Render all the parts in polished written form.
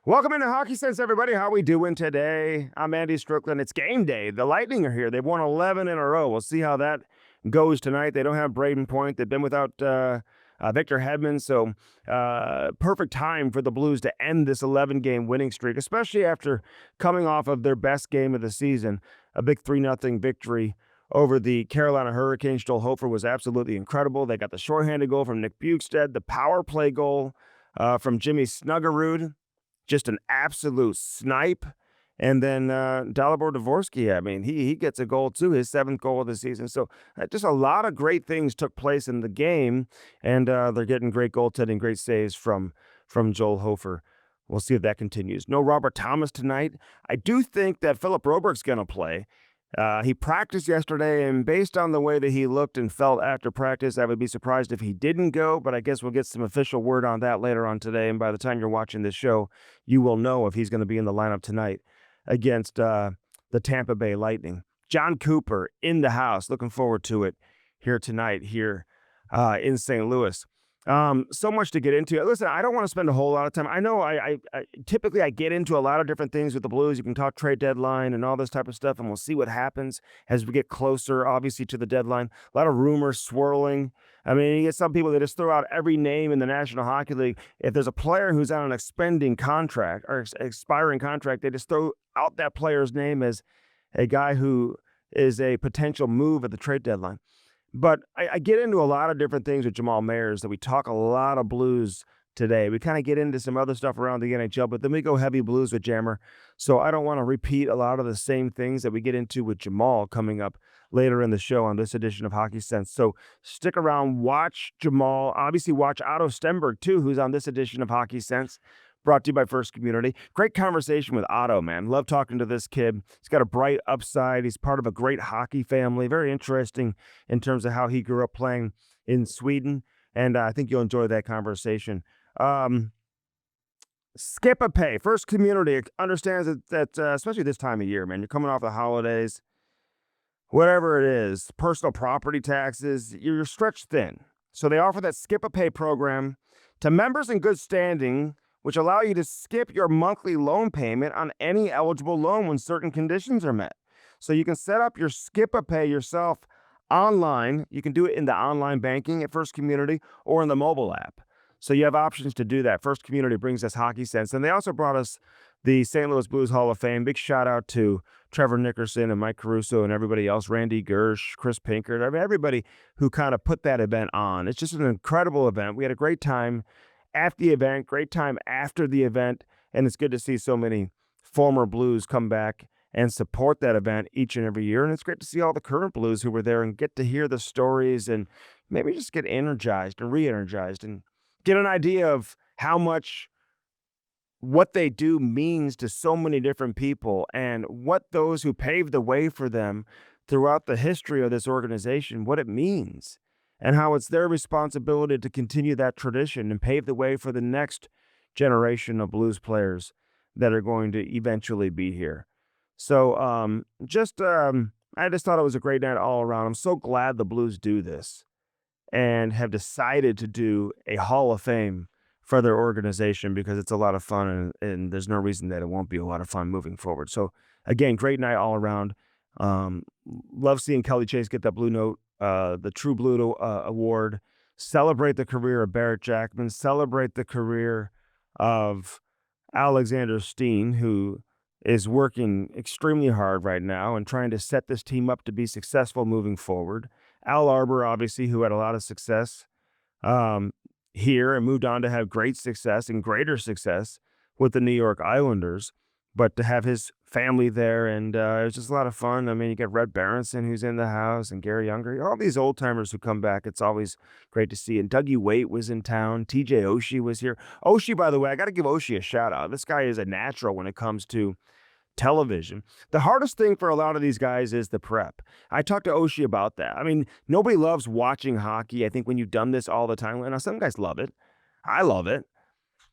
Welcome into Hockey Sense, everybody. How we doing today? I'm Andy Strickland. It's game day. The Lightning are here. They've won 11 in a row. We'll see how that goes tonight. They don't have Braden Point. They've been without Victor Hedman, so perfect time for the Blues to end this 11-game winning streak, especially after coming off of their best game of the season, a big 3-0 victory over the Carolina Hurricanes. Joel Hofer was absolutely incredible. They got the shorthanded goal from Nick Bukestad, the power play goal from Jimmy Snuggerud, just an absolute snipe. And then Dalibor Dvorsky, I mean, he gets a goal too, his 7th goal of the season. So just a lot of great things took place in the game, and they're getting great goaltending, great saves from Joel Hofer. We'll see if that continues. No Robert Thomas tonight. I do think that Philip Broberg's going to play. He practiced yesterday, and based on the way that he looked and felt after practice, I would be surprised if he didn't go, but I guess we'll get some official word on that later on today, and by the time you're watching this show, you will know if he's going to be in the lineup tonight against the Tampa Bay Lightning. John Cooper in the house. Looking forward to it here tonight here in St. Louis. So much to get into. Listen, I don't want to spend a whole lot of time. I know I typically I get into a lot of different things with the Blues. You can talk trade deadline and all this type of stuff, and we'll see what happens as we get closer, obviously, to the deadline. A lot of rumors swirling. I mean, you get some people that just throw out every name in the National Hockey League. If there's a player who's on an expiring contract, they just throw out that player's name as a guy who is a potential move at the trade deadline. But I get into a lot of different things with Jamal Mayers, that we talk a lot of Blues today. We kind of get into some other stuff around the NHL, but then we go heavy Blues with Jammer. So I don't want to repeat a lot of the same things that we get into with Jamal coming up later in the show on this edition of Hockey Sense. So stick around, watch Jamal. Obviously, watch Otto Stenberg, too, who's on this edition of Hockey Sense, brought to you by First Community. Great conversation with Otto, man. Love talking to this kid. He's got a bright upside. He's part of a great hockey family. Very interesting in terms of how he grew up playing in Sweden, and I think you'll enjoy that conversation. Skip a pay. First Community understands that especially this time of year, man, you're coming off the holidays, whatever it is, personal property taxes, you're stretched thin. So they offer that Skip a Pay program to members in good standing, which allow you to skip your monthly loan payment on any eligible loan when certain conditions are met. So you can set up your Skip a Pay yourself online. You can do it in the online banking at First Community or in the mobile app. So you have options to do that. First Community brings us Hockey Sense, and they also brought us the St. Louis Blues Hall of Fame. Big shout out to Trevor Nickerson and Mike Caruso and everybody else, Randy Gersh, Chris Pinkert, I mean, everybody who kind of put that event on. It's just an incredible event. We had a great time at the event, great time after the event, and it's good to see so many former Blues come back and support that event each and every year. And it's great to see all the current Blues who were there and get to hear the stories and maybe just get energized and re-energized and get an idea of how much what they do means to so many different people and what those who paved the way for them throughout the history of this organization, what it means, and how it's their responsibility to continue that tradition and pave the way for the next generation of Blues players that are going to eventually be here. So I just thought it was a great night all around. I'm so glad the Blues do this and have decided to do a Hall of Fame for their organization, because it's a lot of fun, and there's no reason that it won't be a lot of fun moving forward. So again, great night all around. Love seeing Kelly Chase get that Blue Note, the True Blue Award, celebrate the career of Barrett Jackman, celebrate the career of Alexander Steen, who is working extremely hard right now and trying to set this team up to be successful moving forward. Al Arbor, obviously, who had a lot of success here and moved on to have great success and greater success with the New York Islanders, but to have his family there, and it was just a lot of fun. I mean, you got Red Berenson, who's in the house, and Gary Younger, all these old timers who come back. It's always great to see. And Dougie Waite was in town. TJ Oshie was here. Oshie, by the way, I got to give Oshie a shout out. This guy is a natural when it comes to television. The hardest thing for a lot of these guys is the prep. I talked to Oshie about that. I mean, nobody loves watching hockey. I think when you've done this all the time, now some guys love it. I love it.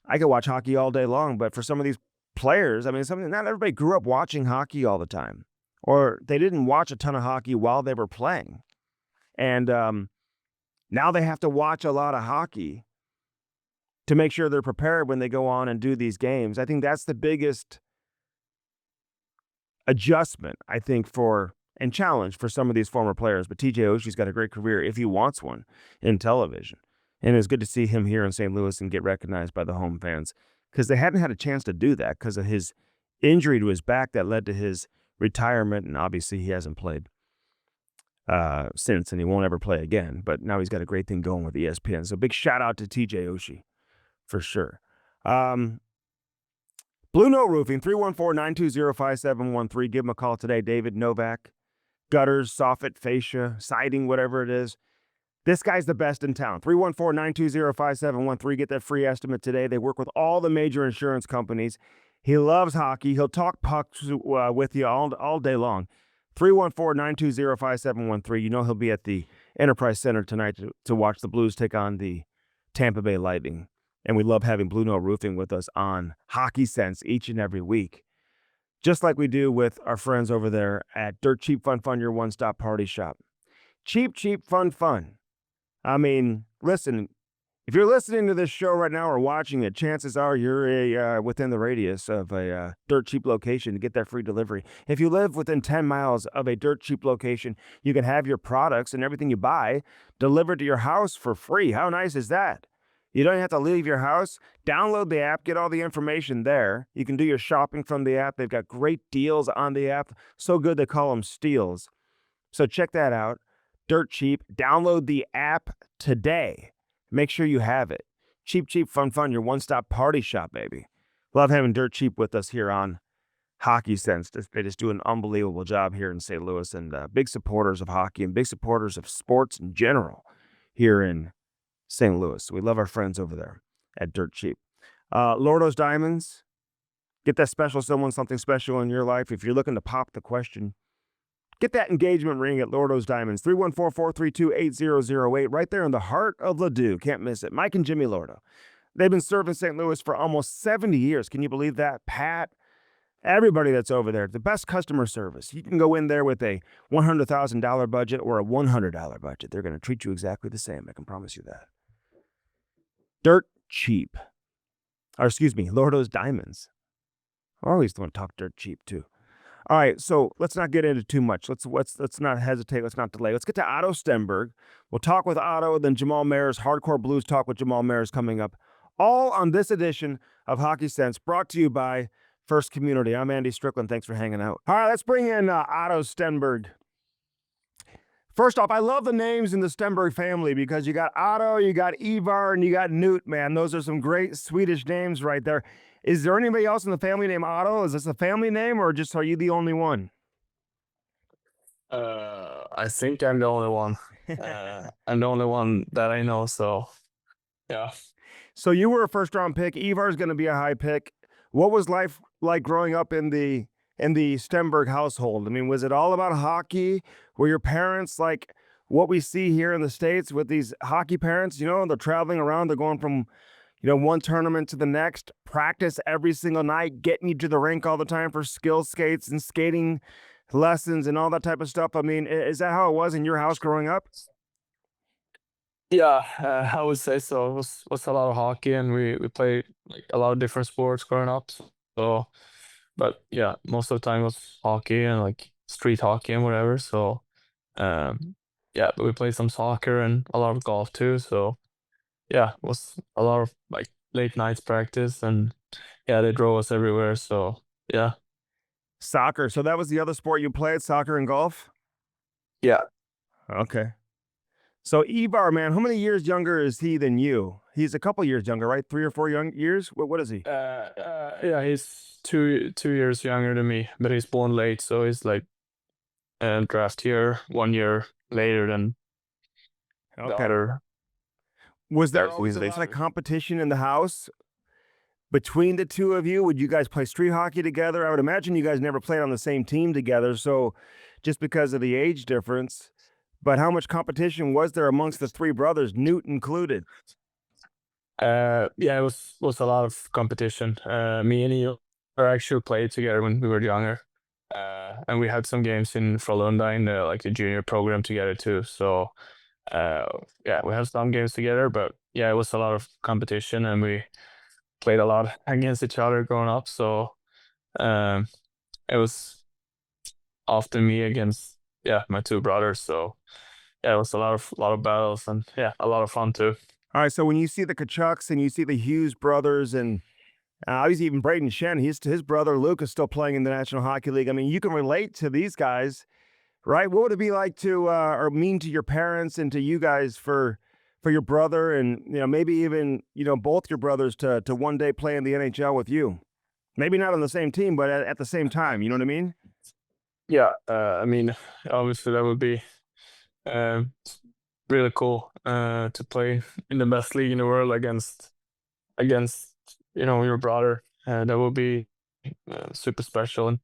I could watch hockey all day long, but for some of these players, I mean, not everybody grew up watching hockey all the time, or they didn't watch a ton of hockey while they were playing. And now they have to watch a lot of hockey to make sure they're prepared when they go on and do these games. I think that's the biggest adjustment, I think, for and challenge for some of these former players. But TJ Oshie's got a great career if he wants one in television. And it's good to see him here in St. Louis and get recognized by the home fans because they hadn't had a chance to do that because of his injury to his back that led to his retirement. And obviously, he hasn't played since, and he won't ever play again. But now he's got a great thing going with ESPN. So big shout out to TJ Oshie for sure. Blue Note Roofing, 314-920-5713. Give him a call today. David Novak. Gutters, soffit, fascia, siding, whatever it is. This guy's the best in town. 314-920-5713. Get that free estimate today. They work with all the major insurance companies. He loves hockey. He'll talk pucks with you all day long. 314-920-5713. You know he'll be at the Enterprise Center tonight to watch the Blues take on the Tampa Bay Lightning. And we love having Blue Note Roofing with us on Hockey Sense each and every week. Just like we do with our friends over there at Dirt Cheap Fun Fun, your one-stop party shop. Cheap, cheap, fun, fun. I mean, listen, if you're listening to this show right now or watching it, chances are you're within the radius of a Dirt Cheap location to get that free delivery. If you live within 10 miles of a Dirt Cheap location, you can have your products and everything you buy delivered to your house for free. How nice is that? You don't have to leave your house. Download the app, get all the information there. You can do your shopping from the app. They've got great deals on the app. So good they call them steals. So check that out. Dirt Cheap. Download the app today. Make sure you have it. Cheap, cheap, fun, fun. Your one-stop party shop, baby. Love having Dirt Cheap with us here on Hockey Sense. They just do an unbelievable job here in St. Louis, and big supporters of hockey and big supporters of sports in general here in St. Louis. We love our friends over there at Dirt Cheap. Lordo's Diamonds. Get that special someone, something special in your life. If you're looking to pop the question, get that engagement ring at Lordo's Diamonds. 314-432-8008. Right there in the heart of Ladue. Can't miss it. Mike and Jimmy Lordo. They've been serving St. Louis for almost 70 years. Can you believe that? Pat, everybody that's over there, the best customer service. You can go in there with a $100,000 budget or a $100 budget. They're going to treat you exactly the same. I can promise you that. Dirt Cheap. Or excuse me, Lordo's Diamonds. I always want to talk Dirt Cheap too. All right, so let's not get into too much. Let's not hesitate. Let's not delay. Let's get to Otto Stenberg. We'll talk with Otto, then Jamal Mayers. Hardcore Blues Talk with Jamal Mayers coming up. All on this edition of Hockey Sense, brought to you by First Community. I'm Andy Strickland. Thanks for hanging out. All right, let's bring in Otto Stenberg. First off, I love the names in the Stenberg family because you got Otto, you got Ivar, and you got Newt, man. Those are some great Swedish names right there. Is there anybody else in the family named Otto? Is this a family name, or just are you the only one? I think I'm the only one. I'm the only one that I know, so yeah. So you were a first-round pick. Ivar's going to be a high pick. What was life like growing up in the Stenberg household? I mean, was it all about hockey? Were your parents like what we see here in the States with these hockey parents? You know, they're traveling around. They're going from, one tournament to the next, practice every single night, getting you to the rink all the time for skill skates and skating lessons and all that type of stuff. I mean, is that how it was in your house growing up? Yeah, I would say so. It was a lot of hockey, and we played like a lot of different sports growing up. So, but yeah, most of the time it was hockey and like street hockey and whatever. So, yeah, but we played some soccer and a lot of golf too. So, yeah, it was a lot of like late nights practice, and yeah, they drove us everywhere. So, yeah. Soccer. So that was the other sport you played, soccer and golf? Yeah. Okay. So Ivar, man, how many years younger is he than you? He's a couple years younger, right? 3 or 4 years? What is he? Yeah, he's two years younger than me, but he's born late, so he's like draft year 1 year later than the Okay. other. Was there There's always a like lot. competition in the house between the two of you? Would you guys play street hockey together? I would imagine you guys never played on the same team together, so just because of the age difference. But how much competition was there amongst the three brothers, Newt included? Yeah, it was a lot of competition. Me and he are actually played together when we were younger, and we had some games in Frölunda in like the junior program together too. So Uh, yeah, we had some games together, but yeah, it was a lot of competition, and we played a lot against each other growing up. So um, it was often me against my two brothers. So yeah, it was a lot of battles, and yeah, a lot of fun too. All right, so when you see the Kachucks and you see the Hughes brothers and obviously even Braden Shen, his brother Luke is still playing in the National Hockey League. I mean, you can relate to these guys, right? What would it be like to or mean to your parents and to you guys for your brother and maybe even both your brothers to one day play in the NHL with you? Maybe not on the same team, but at the same time. You know what I mean? Yeah, I mean, obviously that would be um, really cool to play in the best league in the world against your brother. That would be super special. And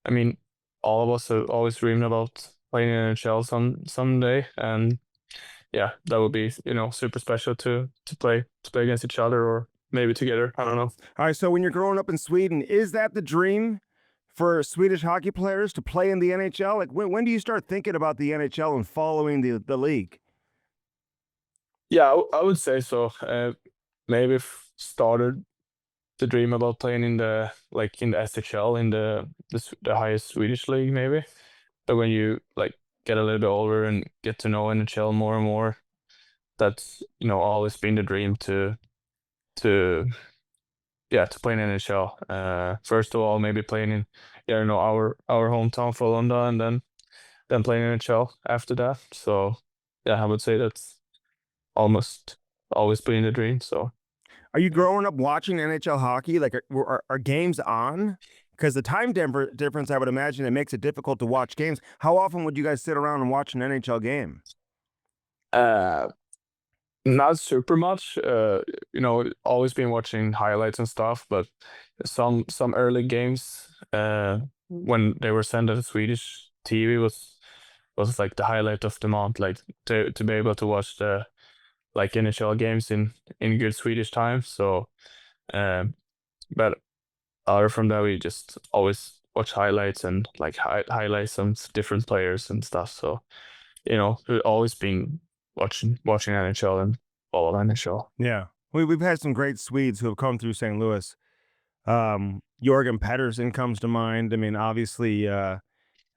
I mean, all of us have always dreamed about playing in NHL someday, and yeah, that would be super special to play against each other or maybe together. I don't know. All right. So when you're growing up in Sweden, is that the dream for Swedish hockey players to play in the NHL? Like when do you start thinking about the NHL and following the league? Yeah, I would say so. Maybe started the dream about playing in the SHL in the highest Swedish league maybe. But when you like get a little bit older and get to know NHL more and more, that's always been the dream to to play in NHL. First of all, maybe playing in our hometown for London, and then playing in NHL after that. So yeah, I would say that's almost always been the dream. So Are you growing up watching NHL hockey? Like, are games on? Because the time difference, I would imagine, it makes it difficult to watch games. How often would you guys sit around and watch an NHL game? uh not super much. Always been watching highlights and stuff, but some early games when they were sent to the Swedish TV was like the highlight of the month, like to be able to watch the like NHL games in good Swedish time. So, um, but other from that, we just always watch highlights and like highlight some different players and stuff. So we've always been watching NHL and follow NHL. Yeah, we've had some great Swedes who have come through St. Louis. Jorgen Pettersson comes to mind. I mean, obviously,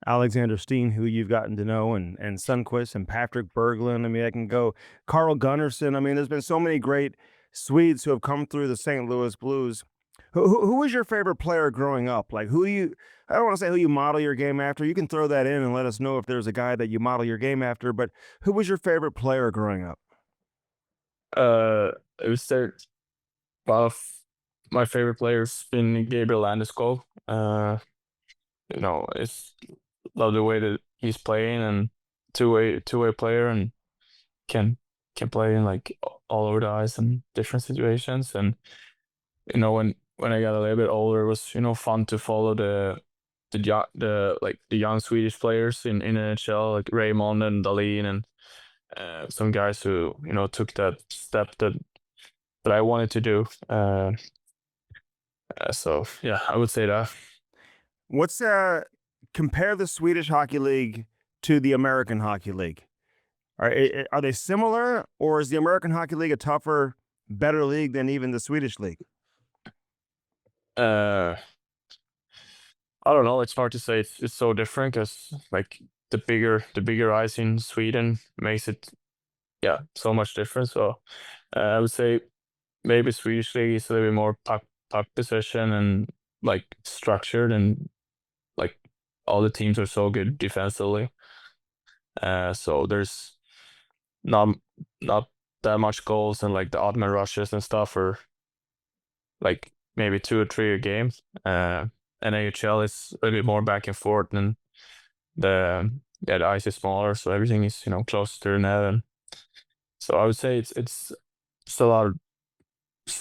Alexander Steen, who you've gotten to know, and Sundqvist and Patrick Berglund. I mean, I can go Carl Gunnarsson. I mean, there's been so many great Swedes who have come through the St. Louis Blues. Who was your favorite player growing up? Like, who do you? I don't want to say who you model your game after. You can throw that in and let us know if there's a guy that you model your game after. But who was your favorite player growing up? Uh, it was there. One of my favorite players been Gabriel Landeskog. It's love the way that he's playing and two-way player and can can play in like all over the ice and different situations. And when I got a little bit older, it was fun to follow the young Swedish players in NHL like Raymond and Dahlin and some guys who took that step that I wanted to do. So yeah, I would say that. What's compare the Swedish Hockey League to the American Hockey League? Are they similar, or is the American Hockey League a tougher, better league than even the Swedish league? Uh, I don't know. It's hard to say. It's so different because like the bigger ice in Sweden makes it so much different. So I would say maybe Swedish league is a little bit more puck possession and like structured and like all the teams are so good defensively. So there's not not that much goals and like the odd man rushes and stuff are like maybe two or three a game. And AHL is a little bit more back and forth and the ice is smaller, so everything is closer to the net. And so I would say it's still a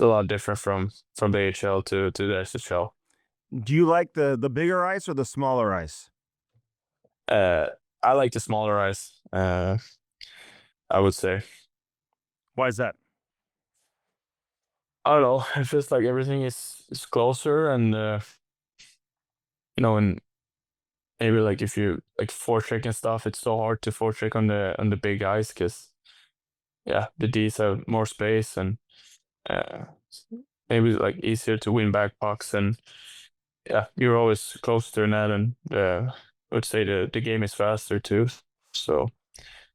lot different from the AHL to the SHL. Do you like the bigger ice or the smaller ice? Uh, I like the smaller ice. I would say. Why is that? I don't know. It feels like everything is closer, and and maybe like if you like forecheck and stuff, it's so hard to forecheck on the big guys because yeah, the Ds have more space and uh, maybe like easier to win back pucks and yeah, you're always close to the net and I would say the game is faster too. So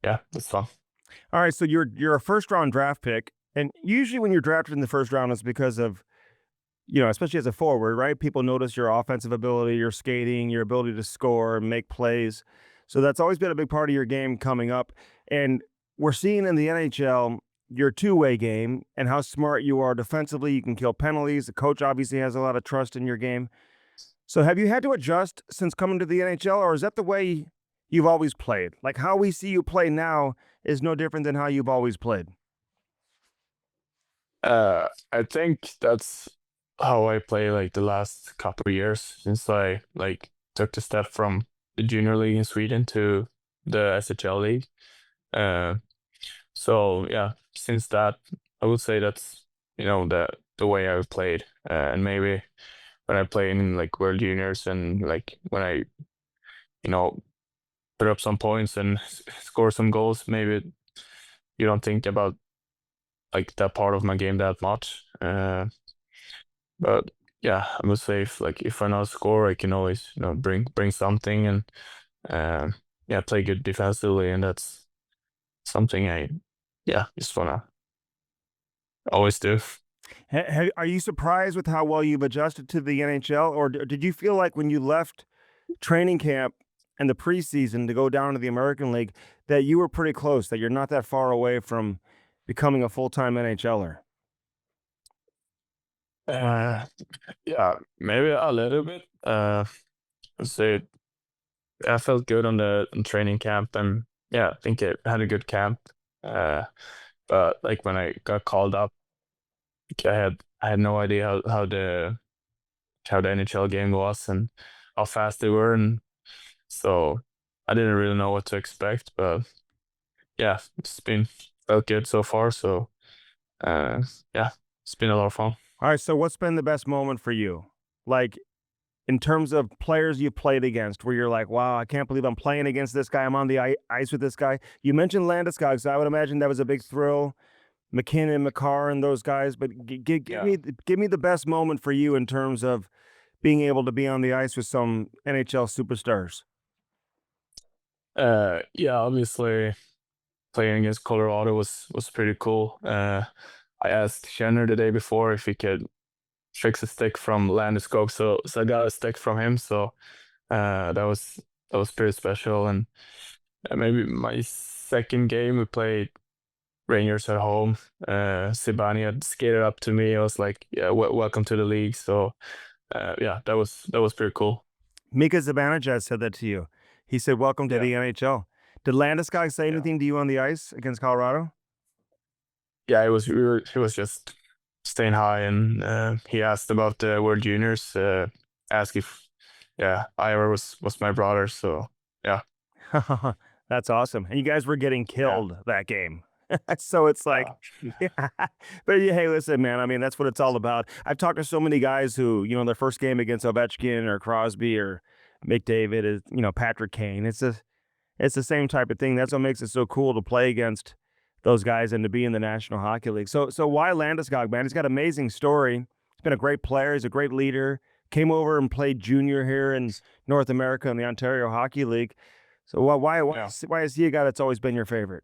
yeah, that's fun. All right, so you're a first round draft pick, and usually when you're drafted in the first round, it's because of especially as a forward, right? People notice your offensive ability, your skating, your ability to score, and make plays. So that's always been a big part of your game coming up. And we're seeing in the NHL your two-way game and how smart you are defensively. You can kill penalties. The coach obviously has a lot of trust in your game. So have you had to adjust since coming to the NHL, or is that the way you've always played? Like how we see you play now is no different than how you've always played. I think that's how I play like the last couple of years since I like took the step from the junior league in Sweden to the SHL league. Uh, so yeah, since that, I would say that's the way I've played, and maybe when I play in like World Juniors and like when I you know put up some points and score some goals, maybe you don't think about like that part of my game that much. But yeah, I would say if I not score, I can always bring something and yeah, play good defensively, and that's something I yeah just wanna always do. Are you surprised with how well you've adjusted to the NHL, or did you feel like when you left training camp and the preseason to go down to the American League that you were pretty close, that you're not that far away from becoming a full-time NHLer? Uh, yeah, maybe a little bit. I'd say I felt good on the on training camp, and yeah, I think it had a good camp. Uh, but like when I got called up, I had no idea how the NHL game was and how fast they were, and so I didn't really know what to expect. But yeah, it's been felt good so far. So uh, yeah, it's been a lot of fun. All right, so what's been the best moment for you? Like in terms of players you played against, where you're like, wow, I can't believe I'm playing against this guy. I'm on the ice with this guy. You mentioned Landeskog, so I would imagine that was a big thrill. McKinnon, McCarr, and those guys. But give Yeah. me the best moment for you in terms of being able to be on the ice with some NHL superstars. Yeah, obviously playing against Colorado was pretty cool. I asked Shanner the day before if he could fix a stick from Landeskog, so I got a stick from him. So that was pretty special. And maybe my second game we played Rangers at home. Sibani had skated up to me. I was like, "Yeah, welcome to the league." So yeah, that was pretty cool. Mika Zibanejad said that to you. He said, "Welcome to Yeah, the NHL." Did Landeskog say yeah. anything to you on the ice against Colorado? Yeah, he was just staying high, and he asked about the World Juniors. Asked if yeah, Ira was my brother. So yeah, That's awesome. And you guys were getting yeah, killed that game. So it's like, yeah, yeah. But yeah, hey, listen, man. I mean, that's what it's all about. I've talked to so many guys who, their first game against Ovechkin or Crosby or McDavid is, Patrick Kane. It's the same type of thing. That's what makes it so cool to play against those guys and to be in the National Hockey League. So why Landeskog, man? He's got an amazing story. He's been a great player. He's a great leader. Came over and played junior here in North America in the Ontario Hockey League. So yeah. why is he a guy that's always been your favorite?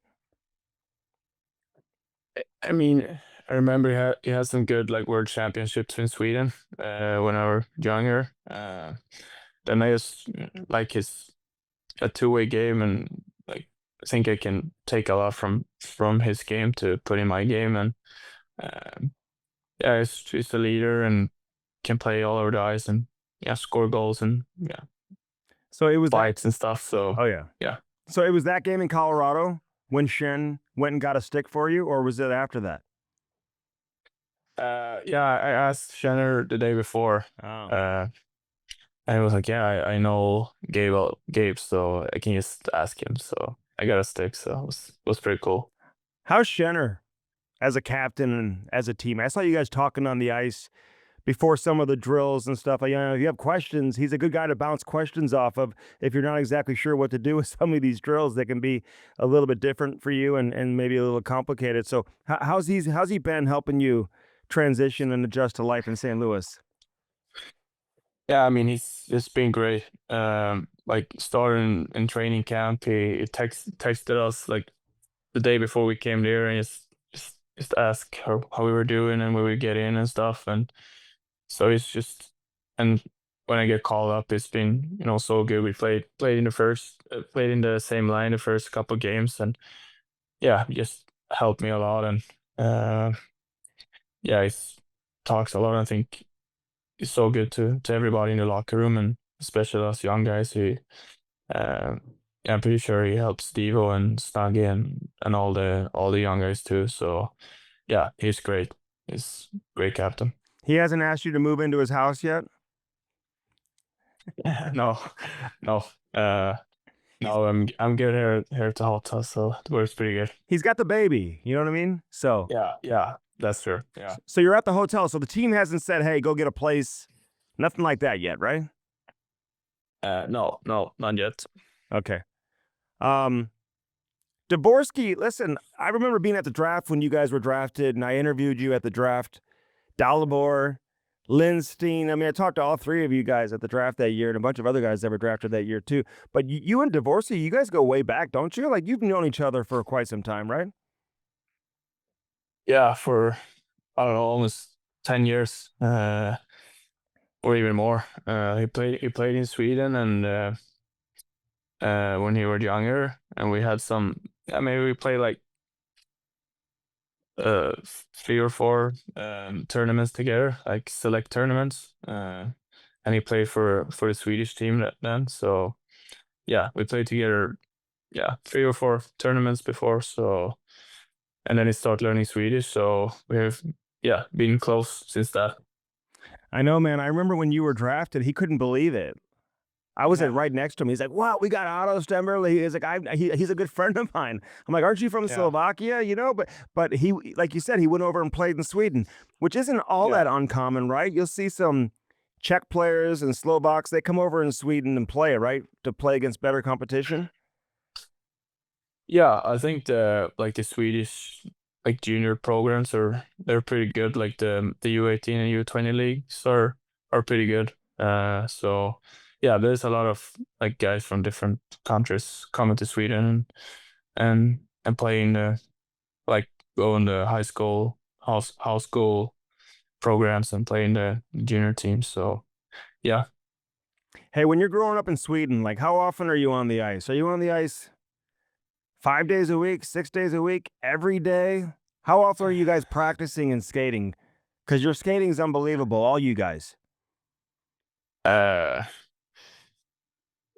I mean, I remember he had some good like world championships in Sweden when I were younger. Then I just like his a two-way game, and like I think I can take a lot from his game to put in my game, and um, yeah, he's a leader and can play all over the ice and yeah, score goals and yeah, So it was that. fights and stuff. So Oh yeah. yeah, So it was that game in Colorado when Shen went and got a stick for you, or was it after that? yeah. I asked Shanner the day before, Oh. uh, and he was like, "Yeah, I know Gabe, so I can just ask him." So I got a stick, so it was pretty cool. How's Shenner as a captain and as a team? I saw you guys talking on the ice before some of the drills and stuff. If you have questions, he's a good guy to bounce questions off of. If you're not exactly sure what to do with some of these drills, they can be a little bit different for you and maybe a little complicated. So how's he been helping you transition and adjust to life in St. Louis? Yeah, I mean, he's been great. Like starting in training camp, he texted us like the day before we came there and just ask how we were doing and where we get in and stuff. And so it's just, and when I get called up, it's been, so good. We played in played in the same line the first couple games, and yeah, just helped me a lot. And uh, yeah, he talks a lot. I think it's so good to everybody in the locker room, and especially us young guys who, uh, yeah, I'm pretty sure he helps Devo and Snuggy and all the young guys too. So yeah, he's great. He's a great captain. He hasn't asked you to move into his house yet? No, no, no. I'm good here at the hotel, so it works pretty good. He's got the baby, you know what I mean? So Yeah, that's true. Yeah. so you're at the hotel. So the team hasn't said, "Hey, go get a place." Nothing like that yet, right? No, not yet. Okay. Dvorsky, listen, I remember being at the draft when you guys were drafted, and I interviewed you at the draft. Dalibor, Lindstein. I mean, I talked to all three of you guys at the draft that year, and a bunch of other guys that were drafted that year too. But you and Dvorsky, you guys go way back, don't you? Like, you've known each other for quite some time, right? Yeah, for I don't know, almost 10 years, or even more. He played in Sweden, and when he was younger, and we had some. Yeah, maybe we played like 3 or 4 tournaments together, like select tournaments. And he played for the Swedish team then. So yeah, we played together. Yeah, 3 or 4 tournaments before. So and then he started learning Swedish. So we have been close since that. I know, man. I remember when you were drafted, he couldn't believe it. I was Yeah. right next to him. He's like, "Wow, we got Otto Stenberg." He's like, he's a good friend of mine." I'm like, "Aren't you from Yeah. Slovakia?" But he, like you said, he went over and played in Sweden, which isn't all Yeah. that uncommon, right? You'll see some Czech players and Slovaks. They come over in Sweden and play, right, to play against better competition. Yeah, I think the Swedish like junior programs they're pretty good. Like the U18 and U20 leagues are pretty good. So yeah, there's a lot of like guys from different countries coming to Sweden and playing like going to high school house school programs and playing the junior teams. So yeah. Hey, when you're growing up in Sweden, like, how often are you on the ice? Are you on the ice 5 days a week, 6 days a week, every day? How often are you guys practicing and skating? Because your skating is unbelievable, all you guys. Uh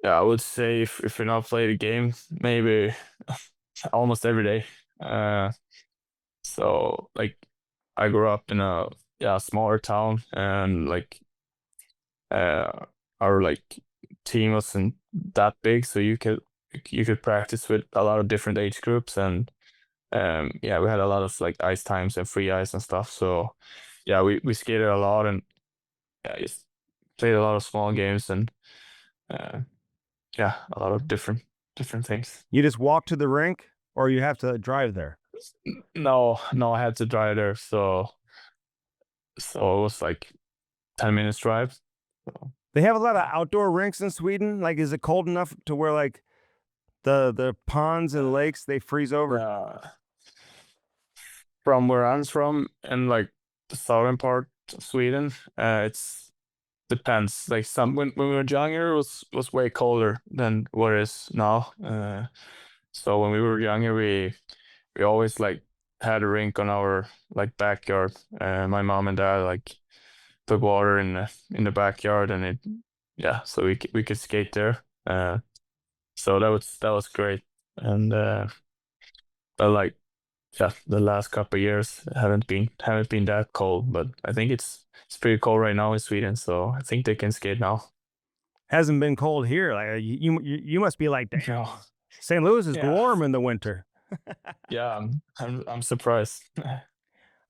yeah, I would say if you're not playing the game, maybe almost every day. Uh, so like I grew up in a smaller town, and like uh our like team wasn't that big, so you could practice with a lot of different age groups, and yeah, we had a lot of like ice times and free ice and stuff. So yeah, we skated a lot, and yeah, just played a lot of small games, and uh yeah, a lot of different things. You just walk to the rink or you have to drive there? No, I had to drive there, so it was like 10 minutes drive. So, They have a lot of outdoor rinks in Sweden. Like, is it cold enough to where, like, the ponds and lakes, they freeze over? yeah, from where I'm from, and like the southern part of Sweden, it's depends. Like some when we were younger, it was way colder than what it is now. So when we were younger, we always like had a rink on our like backyard. My mom and dad like put water in the backyard, and so we could skate there. So that was great. And but like the last couple of years haven't been that cold, but I think it's pretty cold right now in Sweden, so I think they can skate now. Hasn't been cold here. Like, you must be like, damn, No. St. Louis is Yeah. warm in the winter. Yeah, I'm surprised.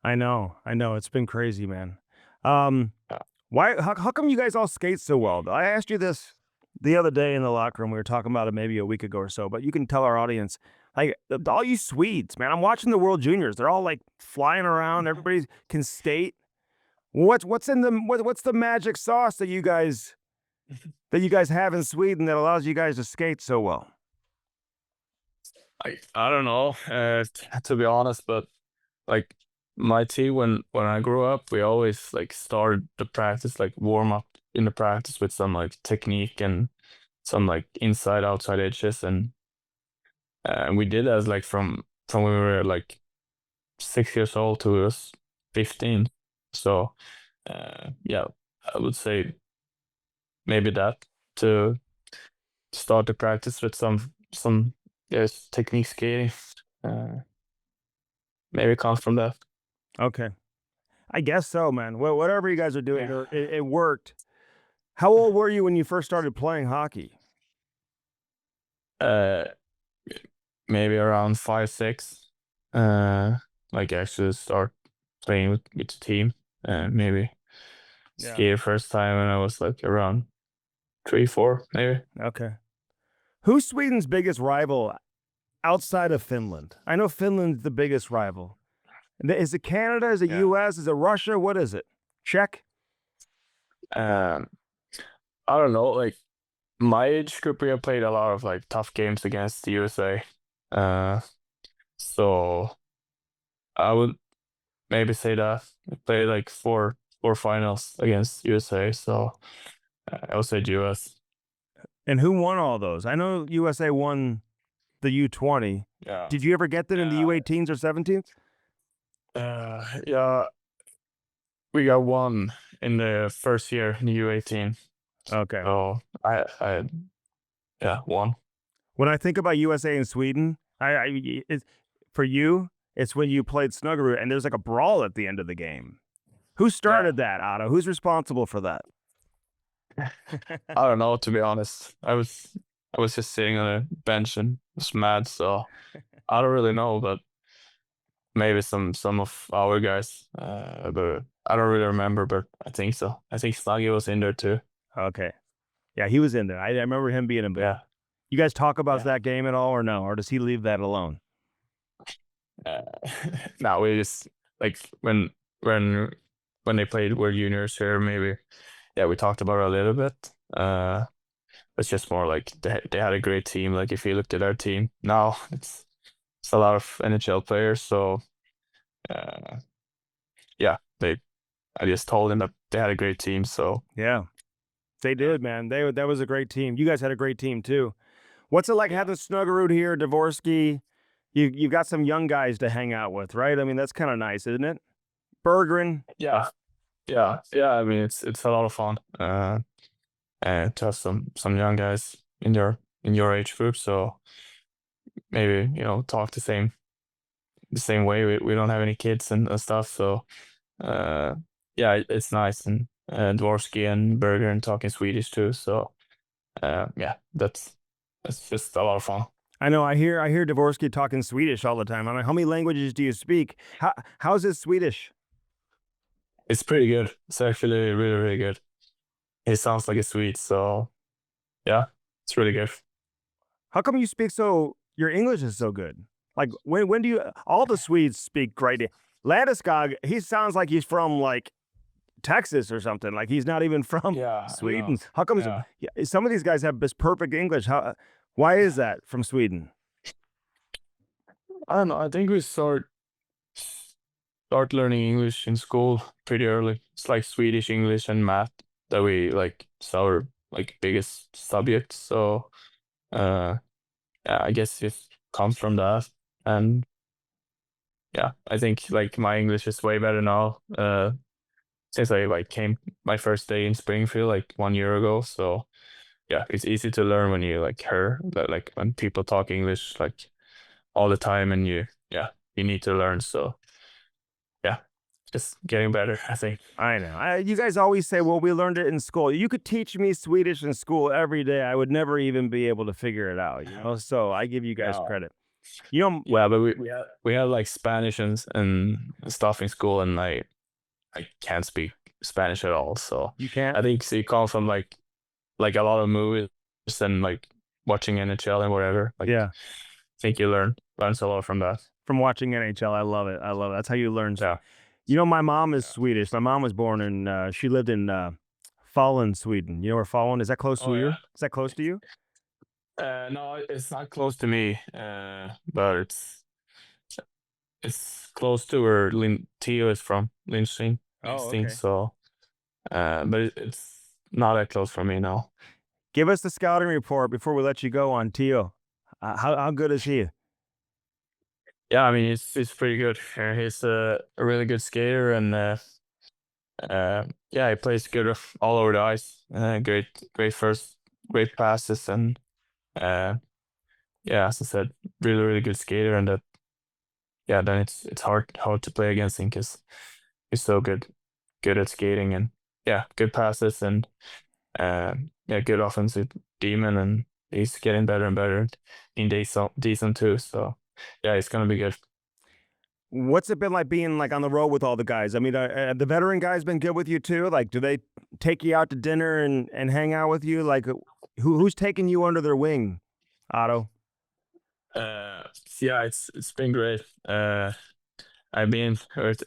I know. It's been crazy, man. Um, Yeah. why? How come you guys all skate so well? I asked you this the other day in the locker room. We were talking about it maybe a week ago or so, but you can tell our audience, like all you Swedes, man. I'm watching the World Juniors. They're all like flying around. Everybody can skate. What's in the what's the magic sauce that you guys have in Sweden that allows you guys to skate so well? I don't know, to be honest, but like my team when I grew up, we always like started the practice, like warm up in the practice with some like technique and some like inside outside edges, and we did as like from when we were like 6 years old to us 15. So yeah, I would say maybe that to start the practice with some yes technique skating. Uh, maybe it comes from that. Okay, I guess so, man. Well, whatever you guys are doing, Yeah. it worked. How old were you when you first started playing hockey? Uh, maybe around 5, 6. Uh, like actually start playing with the team. Maybe Yeah. skate first time when I was like around 3, 4, maybe. Okay. Who's Sweden's biggest rival outside of Finland? I know Finland's the biggest rival. Is it Canada? Is it Yeah. U.S.? Is it Russia? What is it? Czech? Um, I don't know. Like my age group, we have played a lot of like tough games against the USA. So I would maybe say that we played like four finals against USA. So I would say US. And who won all those? I know USA won the U20. Yeah. Did you ever get them in the Yeah. U18s or 17s? Yeah. We got one in the first year in the U18. Okay. So I yeah, one. When I think about USA and Sweden, it's, for you, it's when you played Snuggerud and there's like a brawl at the end of the game. Who Yeah. started that, Otto? Who's responsible for that? I don't know, to be honest. I was just sitting on a bench and was mad, so I don't really know, but maybe some of our guys. But I don't really remember, but I think so. I think Sluggy was in there too. Okay. Yeah, he was in there. I remember him being in there. Yeah. You guys talk about Yeah. that game at all or no? Or does he leave that alone? Uh, no, we just like when when they played World Juniors here, maybe yeah, we talked about it a little bit. It's just more like they had a great team. Like if you looked at our team now, it's a lot of NHL players. So uh, yeah, they I just told them that they had a great team. So Yeah, they yeah, did, man. That was a great team. You guys had a great team too. What's it like yeah, having Snuggerud here, Dvorsky? You've got some young guys to hang out with, right? I mean, that's kind of nice, isn't it? Berggren. yeah, yeah. I mean, it's a lot of fun. And to have some young guys in your age group. So maybe talk the same way. We don't have any kids and stuff. So uh, yeah, it's nice and Dvorsky and Berger and talking Swedish too. So yeah, that's just a lot of fun. I know. I hear Dvorsky talking Swedish all the time. I mean, how many languages do you speak? How's his Swedish? It's pretty good. It's actually really, really good. He sounds like a Swede, so yeah, it's really good. How come you speak so? Your English is so good. Like when do you? All the Swedes speak great. Landeskog, he sounds like he's from like Texas or something. Like he's not even from Yeah, I know. Sweden. How come Yeah. some of these guys have this perfect English? Why is that from Sweden? I don't know. I think we start learning English in school pretty early. It's like Swedish, English, and math that we like. It's our like biggest subjects. So uh, yeah, I guess it comes from that. And yeah, I think like my English is way better now. Since I like came my first day in Springfield like 1 year ago. So yeah, it's easy to learn when you like hear that like when people talk English like all the time and you need to learn. So yeah, just getting better, I think. I know. You guys always say, "Well, we learned it in school." You could teach me Swedish in school every day. I would never even be able to figure it out. So I give you guys No. credit. You know, Yeah, but we had like Spanish and stuff in school, and I can't speak Spanish at all. So You can't? I think so you come from like a lot of movies and like watching NHL and whatever. Like Yeah. I think you learns a lot from that. From watching NHL. I love it. I love it. That's how you learn. Yeah. You know, my mom is Yeah. Swedish. My mom was born in, she lived in Falun, Sweden. You know where Falun is? That close to Oh you? yeah. Is that close to you? No, it's not close to me, but it's close to where Tio is from, Oh, Linsting. okay. So, but it's not that close for me now. Give us the scouting report before we let you go on Tio. How good is he? Yeah, I mean it's pretty good. He's a really good skater, and yeah, he plays good all over the ice. Great passes, and uh, yeah, as I said, really good skater, and that yeah, then it's hard to play against him because he's so good at skating, and yeah, good passes, and yeah, good offensive demon, and he's getting better and better in decent too. So yeah, it's gonna be good. What's it been like being like on the road with all the guys? I mean, the veteran guys been good with you too? Like, do they take you out to dinner and hang out with you? Like, who's taking you under their wing, Otto? Yeah, it's been great. I've been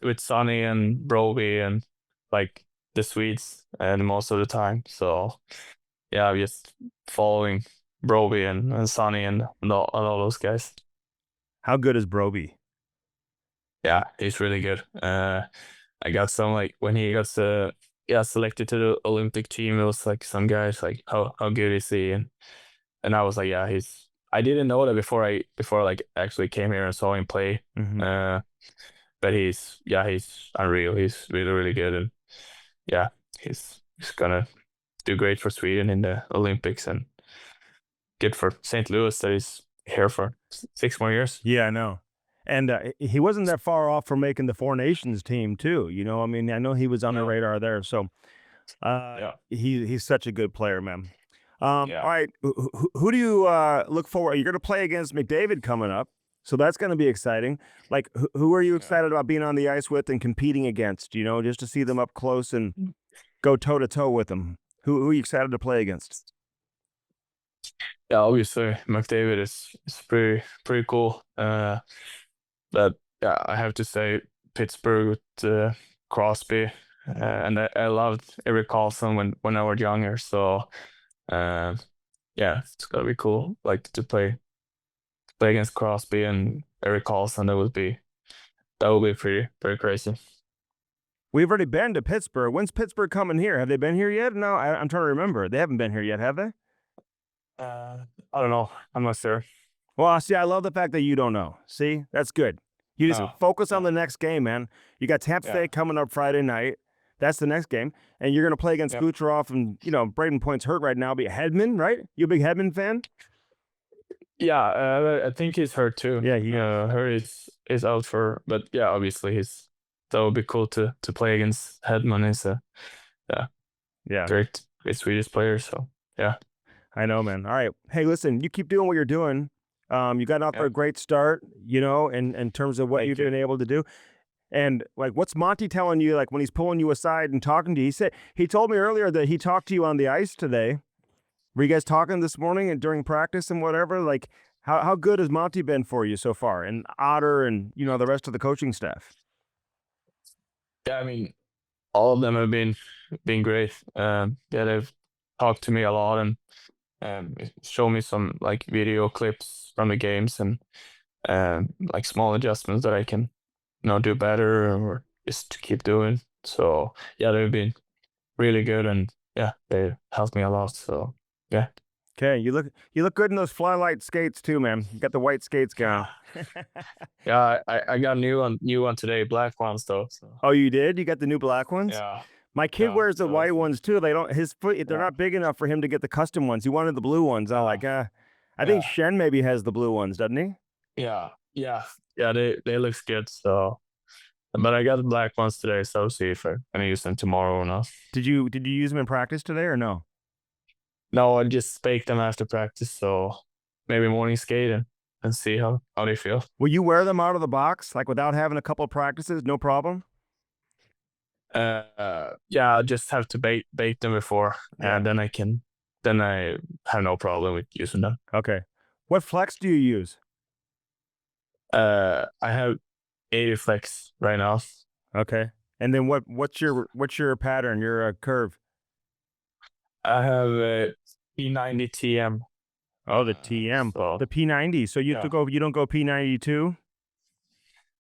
with Sonny and Broby and like the Swedes and most of the time. So yeah, I'm just following Broby and Sonny and all those guys. How good is Broby? Yeah, he's really good. I got some like when he got selected to the Olympic team, it was like some guys like how good is he? And I was like, yeah, he's I didn't know that before I like actually came here and saw him play. Hmm. Uh but he's unreal. He's really good, and yeah, he's gonna do great for Sweden in the Olympics, and good for St. Louis that he's here for 6 more years. Yeah, I know. And he wasn't that far off from making the Four Nations team too. You know, I mean, I know he was on the No. radar there. So Yeah. he's such a good player, man. All Yeah. right, who do you look forward? You're going to play against McDavid coming up, so that's going to be exciting. Like, who are you Yeah. excited about being on the ice with and competing against? You know, just to see them up close and go toe to toe with them. Who are you excited to play against? Yeah, obviously McDavid is pretty cool. But yeah, I have to say Pittsburgh with Crosby, and I loved Eric Carlson when I was younger. So uh, yeah, it's gonna be cool. Like to play against Crosby and Eric Carlson. That would be pretty crazy. We've already been to Pittsburgh. When's Pittsburgh coming here? Have they been here yet? No, I'm trying to remember. They haven't been here yet, have they? I don't know. I'm not sure. Well, see, I love the fact that you don't know. See, that's good. You just Oh, focus on yeah, the next game, man. You got Tampa yeah, State coming up Friday night. That's the next game, and you're gonna play against yep. Kucherov, and Braden Point's hurt right now. But Hedman, right? You a big Hedman fan? Yeah, I think he's hurt too. Yeah, he. Hurt is out for, but yeah, obviously he's that would be cool to play against Hedman. He's a yeah Yeah, great Swedish player. So yeah, I know, man. All right. Hey, listen, you keep doing what you're doing. You got off for yeah. a great start, in terms of what Thank you've you. been able to do. And like, what's Monty telling you? Like when he's pulling you aside and talking to you, he told me earlier that he talked to you on the ice today. Were you guys talking this morning and during practice and whatever? Like, how good has Monty been for you so far, and Otter, and the rest of the coaching staff? Yeah, I mean, all of them have been great. Yeah, they've talked to me a lot and show me some like video clips from the games and like small adjustments that I can do better or just to keep doing. So yeah, they've been really good and yeah, they helped me a lot. So yeah. Okay, you look good in those flylight skates too, man. You got the white skates Yeah. going. Yeah, I got new one today, black ones though. So Oh, you did? You got the new black ones? yeah, My kid yeah. wears the So white ones too. They don't his foot. They're yeah, not big enough for him to get the custom ones. He wanted the blue ones. I'm yeah, like, I think yeah, Shen maybe has the blue ones, doesn't he? yeah. They looks good. So, but I got the black ones today, so I'll see if I'm gonna use them tomorrow or not. Did you use them in practice today or no? No, I just baked them after practice, so maybe morning skate and see how they feel. Will you wear them out of the box, like without having a couple of practices? No problem. Yeah, I'll just have to bait them before, Yeah. and then I have no problem with using them. Okay. What flex do you use? I have 80 flex right now. Okay. And then what's your pattern? Your curve? I have a P90 TM. Oh, the TM, So the P90. So you have to yeah, go. You don't go P92.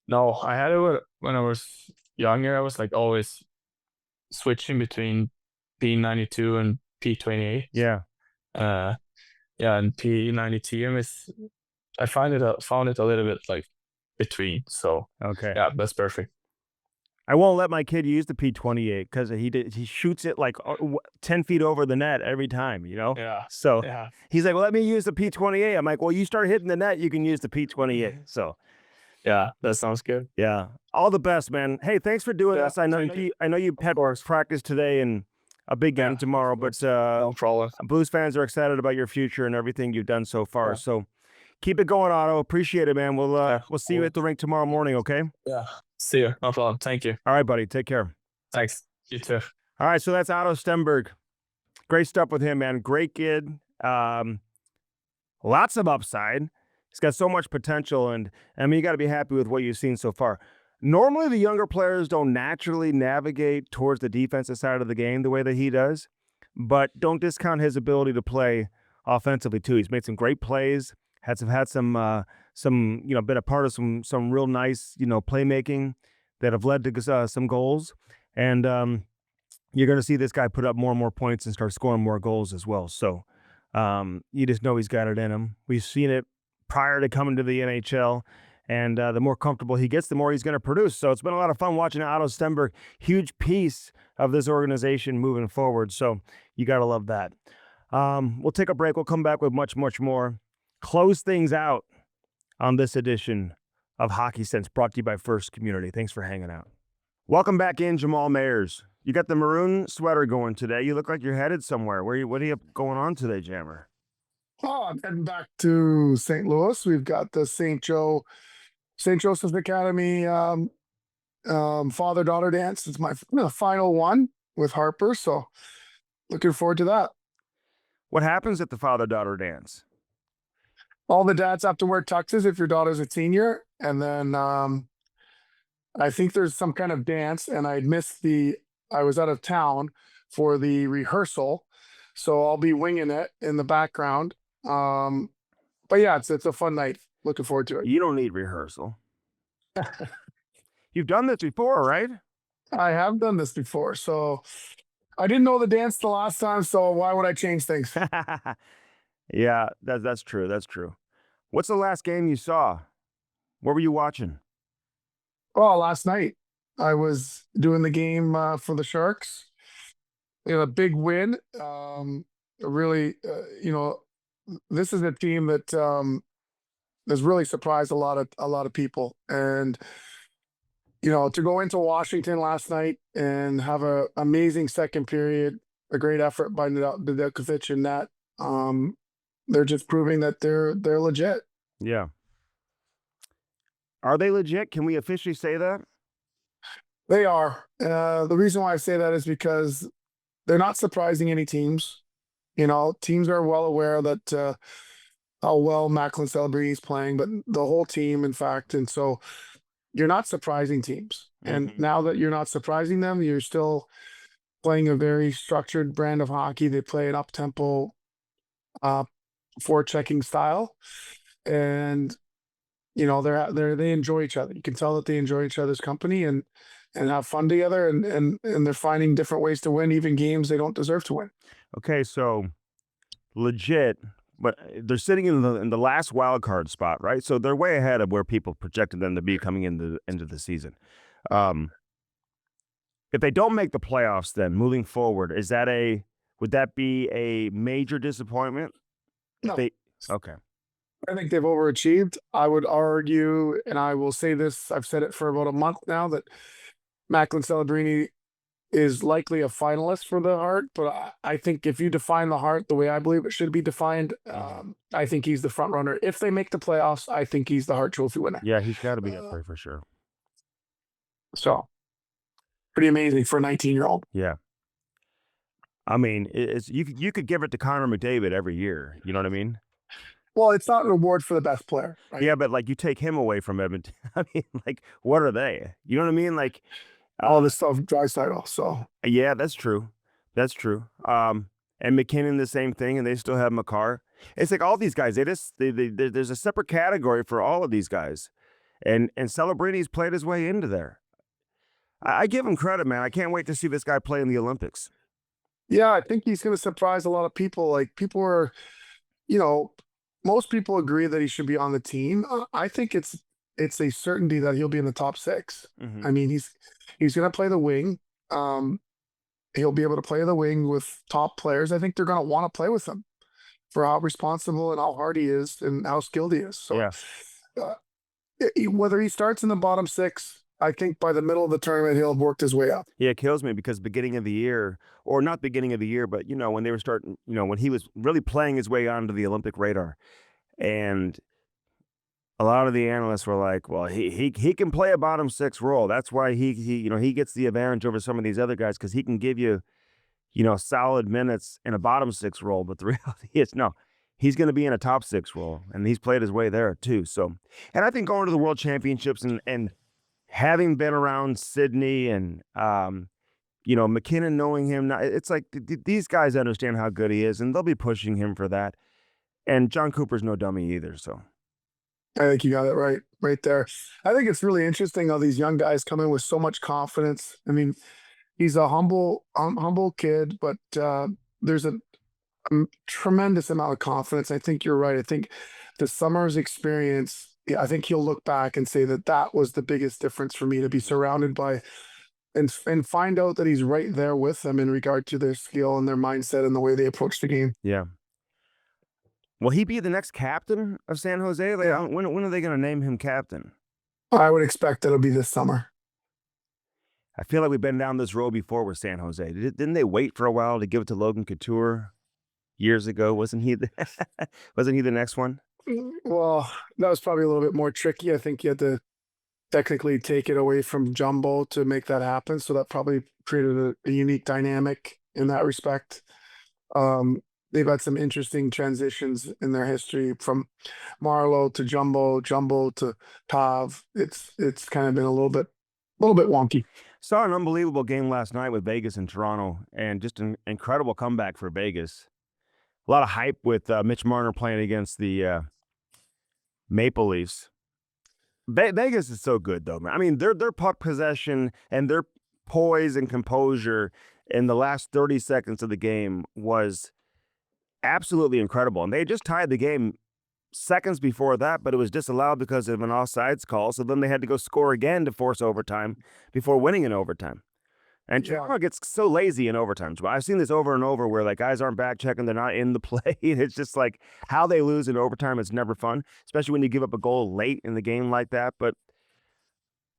no, I had it when I was younger. I was like always switching between P92 and P28. Yeah. Uh, yeah, and P90 TM is found it a little bit like between. So Okay. yeah, that's perfect. I won't let my kid use the P28 because he shoots it like 10 feet over the net every time. Yeah, So yeah, he's like, "Well, let me use the P28." I'm like, "Well, you start hitting the net, you can use the P28." So yeah. That sounds good. yeah, all the best, man. Hey, thanks for doing Yeah, this. I know you of had course. practice today and a big Yeah, game tomorrow, of but course. No problem. Blues fans are excited about your future and everything you've done so far. Yeah, So keep it going, Otto. Appreciate it, man. We'll uh, yeah, we'll see you at the rink tomorrow morning. Okay. yeah. See you. No problem. Thank you. All right, buddy. Take care. Thanks. You too. All right. So that's Otto Stenberg. Great stuff with him, man. Great kid. Lots of upside. He's got so much potential, and I mean, you got to be happy with what you've seen so far. Normally, the younger players don't naturally navigate towards the defensive side of the game the way that he does, but don't discount his ability to play offensively too. He's made some great plays, had some been a part of some real nice playmaking that have led to some goals, and you're going to see this guy put up more and more points and start scoring more goals as well. So you just know he's got it in him. We've seen it prior to coming to the NHL, and the more comfortable he gets, the more he's going to produce. So it's been a lot of fun watching Otto Stenberg, huge piece of this organization moving forward. So you got to love that. We'll take a break. We'll come back with much, much more. Close things out on this edition of Hockey Sense, brought to you by First Community. Thanks for hanging out. Welcome back in, Jamal Mayers. You got the maroon sweater going today. You look like you're headed somewhere. What do you have going on today, Jammer? Oh, I'm heading back to St. Louis. We've got the St. Joseph's Academy father-daughter dance. It's my final one with Harper, so looking forward to that. What happens at the father-daughter dance? All the dads have to wear tuxes if your daughter's a senior, and then I think there's some kind of dance, and I was out of town for the rehearsal, so I'll be winging it in the background. But yeah, it's a fun night. Looking forward to it. You don't need rehearsal. You've done this before, right? I have done this before, so I didn't know the dance the last time, so why would I change things? Yeah, that's true. That's true. What's the last game you saw? What were you watching? Oh, last night I was doing the game for the Sharks. We had a big win. Really, this is a team that has really surprised a lot of people, and to go into Washington last night and have a amazing second period, a great effort by Nedeljkovic and net. They're just proving that they're legit. Yeah. Are they legit? Can we officially say that? They are. The reason why I say that is because they're not surprising any teams. Teams are well aware that how well Macklin Celebrini is playing, but the whole team, in fact, and so you're not surprising teams. And now that you're not surprising them, you're still playing a very structured brand of hockey. They play an up-tempo, forechecking style, and they enjoy each other. You can tell that they enjoy each other's company and have fun together, and they're finding different ways to win, even games they don't deserve to win. Okay, so legit, but they're sitting in the last wild card spot, right? So they're way ahead of where people projected them to be coming into the season. If they don't make the playoffs, then moving forward, would that be a major disappointment? No. Okay. I think they've overachieved. I would argue, and I will say this, I've said it for about a month now, that Macklin Celebrini is likely a finalist for the Hart, but I think if you define the Hart the way I believe it should be defined, I think he's the front runner. If they make the playoffs, I think he's the Hart Trophy winner. Yeah, he's got to be up there for sure. So pretty amazing for a 19-year-old. Yeah. I mean, it's you could give it to Connor McDavid every year. You know what I mean? Well, it's not an award for the best player, right? Yeah, but like you take him away from Edmonton. I mean, like what are they? You know what I mean? Like All this stuff, Draisaitl. So yeah, that's true. That's true. And McKinnon the same thing, and they still have McCarr. It's like all these guys. There's a separate category for all of these guys, and Celebrini's played his way into there. I give him credit, man. I can't wait to see this guy play in the Olympics. yeah, I think he's going to surprise a lot of people. Like people are, you know, most people agree that he should be on the team. I think it's a certainty that he'll be in the top 6. Mhm. I mean, he's going to play the wing. He'll be able to play the wing with top players. I think they're going to want to play with him for how responsible and how hard he is and how skilled he is. So, Yeah. Whether he starts in the bottom 6, I think by the middle of the tournament he'll have worked his way up. Yeah, it kills me because beginning of the year, or not beginning of the year, but when they were starting, when he was really playing his way onto the Olympic radar, and a lot of the analysts were like, "Well, he can play a bottom 6 role. That's why he gets the advantage over some of these other guys because he can give you, solid minutes in a bottom 6 role." But the reality is, no, he's going to be in a top 6 role, and he's played his way there too. So, and I think going to the World Championships and having been around Sydney and McKinnon, knowing him, it's like these guys understand how good he is, and they'll be pushing him for that. And John Cooper's no dummy either. So I think you got it right there. I think it's really interesting how these young guys come in with so much confidence. I mean, he's a humble kid, but there's a tremendous amount of confidence. I think you're right. I think the summer's experience, I think he'll look back and say that was the biggest difference for me, to be surrounded by and find out that he's right there with them in regard to their skill and their mindset and the way they approach the game. yeah. Will he be the next captain of San Jose? Like, when are they going to name him captain? I would expect it'll be this summer. I feel like we've been down this road before with San Jose. Didn't they wait for a while to give it to Logan Couture years ago? Wasn't he the next one? Well, that was probably a little bit more tricky. I think you had to technically take it away from Jumbo to make that happen. So that probably created a unique dynamic in that respect. They've had some interesting transitions in their history from Marlowe to Jumbo to Tav. It's kind of been a little bit wonky. Saw an unbelievable game last night with Vegas and Toronto, and just an incredible comeback for Vegas. A lot of hype with Mitch Marner playing against the Maple Leafs. Vegas is so good, though, man. I mean, their puck possession and their poise and composure in the last 30 seconds of the game was absolutely incredible. And they just tied the game seconds before that, but it was disallowed because of an offsides call. So then they had to go score again to force overtime before winning in overtime. And Toronto gets so lazy in overtime. I've seen this over and over where like guys aren't back checking, they're not in the play. It's just like how they lose in overtime is never fun, especially when you give up a goal late in the game like that. But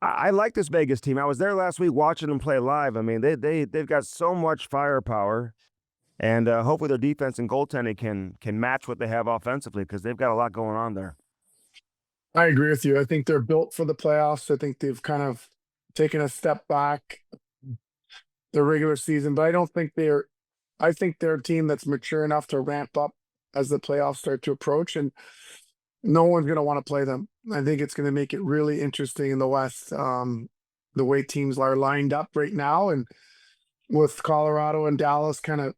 I like this Vegas team. I was there last week watching them play live. I mean, they've got so much firepower, and hopefully their defense and goaltending can match what they have offensively because they've got a lot going on there. I agree with you. I think they're built for the playoffs. I think they've kind of taken a step back the regular season, but I think they're a team that's mature enough to ramp up as the playoffs start to approach, and no one's going to want to play them. I think it's going to make it really interesting in the West. The way teams are lined up right now, and with Colorado and Dallas kind of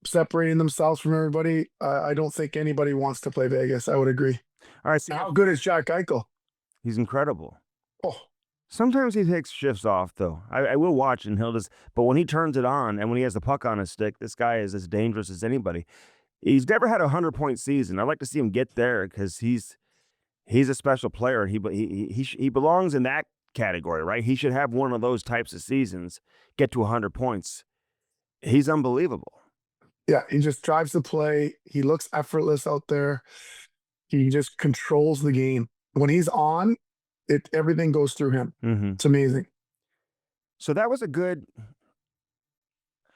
separating themselves from everybody, I don't think anybody wants to play Vegas. I would agree. All right, so How good is Jack Eichel? he's incredible. Oh, Sometimes he takes shifts off, though. I will watch, and but when he turns it on and when he has the puck on his stick, this guy is as dangerous as anybody. He's never had a 100-point season. I'd like to see him get there because he's a special player. He belongs in that category, right? He should have one of those types of seasons, get to 100 points. He's unbelievable. yeah, he just drives the play. He looks effortless out there. He just controls the game. When he's on, everything goes through him. Mm-hmm. It's amazing. So that was a good,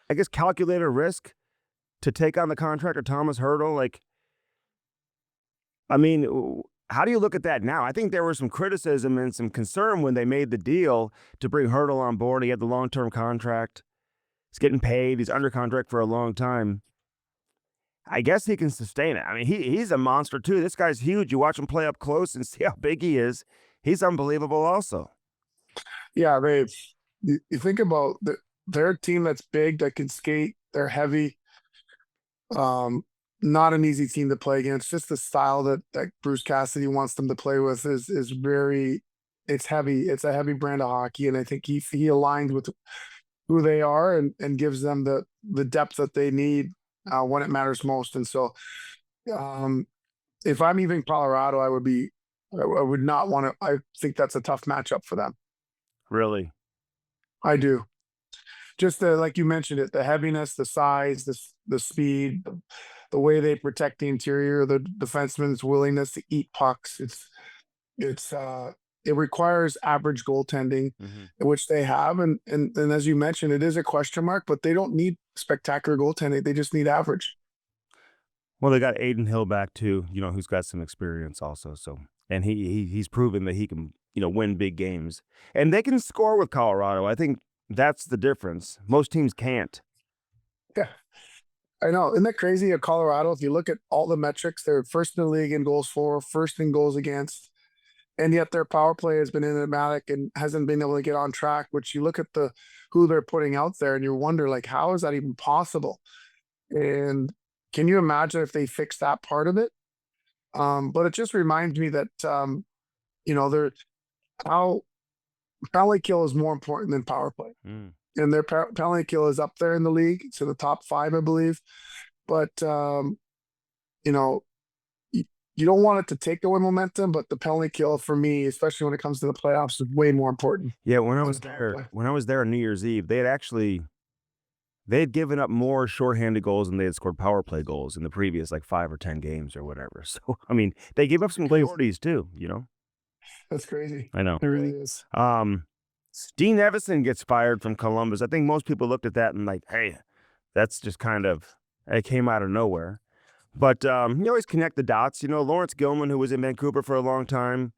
I guess, calculated risk to take on the contract of Thomas Hertl. Like, I mean, How do you look at that now? I think there was some criticism and some concern when they made the deal to bring Hurdle on board. He had the long-term contract. He's getting paid. He's under contract for a long time. I guess he can sustain it. I mean, he's a monster too. This guy's huge. You watch him play up close and see how big he is. He's unbelievable also. Yeah, you think about their team that's big, that can skate, they're heavy. Not an easy team to play against. Just the style that Bruce Cassidy wants them to play with is very, it's heavy. It's a heavy brand of hockey, and I think he aligns with who they are and gives them the depth that they need when it matters most. And so, if I'm even Colorado, I would not want to. I think that's a tough matchup for them. Really? I do. Just like you mentioned it, the heaviness, the size, the speed, the way they protect the interior, the defenseman's willingness to eat pucks. It requires average goaltending, which they have, and as you mentioned, it is a question mark, but they don't need spectacular goaltending. They just need average. Well, they got Aiden Hill back too, who's got some experience also. So, and he's proven that he can, win big games, and they can score with Colorado. I think that's the difference. Most teams can't. Yeah, I know. Isn't that crazy? At Colorado, if you look at all the metrics, they're first in the league in goals for, first in goals against, and yet their power play has been enigmatic and hasn't been able to get on track. Which you look at who they're putting out there, and you wonder, like, how is that even possible? And can you imagine if they fix that part of it? But it just reminds me that they're how penalty kill is more important than power play. And their penalty kill is up there in the league. It's in the top 5, I believe. But, you don't want it to take away momentum, but the penalty kill for me, especially when it comes to the playoffs, is way more important. Yeah, when I was there on New Year's Eve, they had given up more shorthanded goals than they had scored power play goals in the previous 5 or 10 games or whatever. So, I mean, they gave up some priorities too, That's crazy. I know. It really is. Dean Evison gets fired from Columbus. I think most people looked at that and hey, that's just it came out of nowhere. But you always connect the dots. Lawrence Gilman, who was in Vancouver for a long time,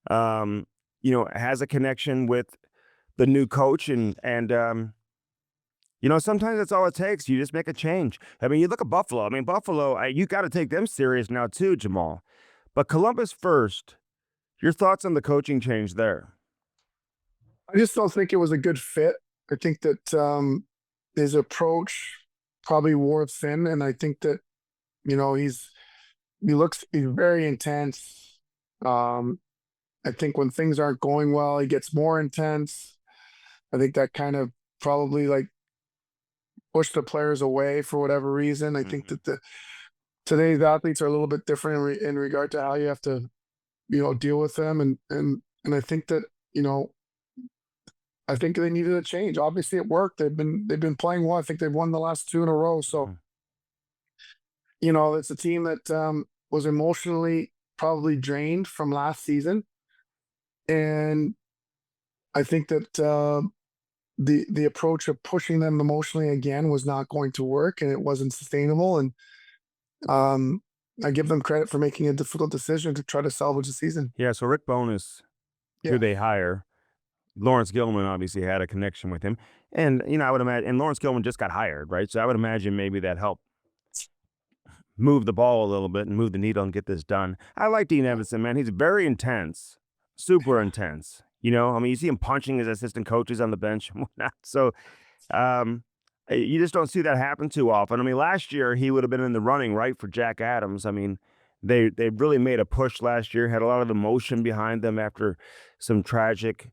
has a connection with the new coach. And sometimes that's all it takes. You just make a change. I mean, you look at Buffalo. I mean, Buffalo, you got to take them serious now too, Jamal. But Columbus first. Your thoughts on the coaching change there? I just don't think it was a good fit. I think that his approach probably wore thin, and I think that he's very intense. I think when things aren't going well, he gets more intense. I think that kind of probably pushed the players away for whatever reason. I think that today's athletes are a little bit different in regard to how you have to deal with them, and I think that I think they needed a change. Obviously, it worked. They've been playing well. I think they've won the last 2 in a row. So, it's a team that was emotionally probably drained from last season, and I think that the approach of pushing them emotionally again was not going to work, and it wasn't sustainable. And I give them credit for making a difficult decision to try to salvage the season. Yeah, so Rick Bowness, who they hire, Lawrence Gilman obviously had a connection with him. And, I would imagine, and Lawrence Gilman just got hired, right? So I would imagine maybe that helped move the ball a little bit and move the needle and get this done. I like Dean Evison, man. He's very intense, super intense. I mean, you see him punching his assistant coaches on the bench and whatnot. So, you just don't see that happen too often. I mean, last year he would have been in the running, right, for Jack Adams. I mean, they really made a push last year, had a lot of emotion behind them after some tragic,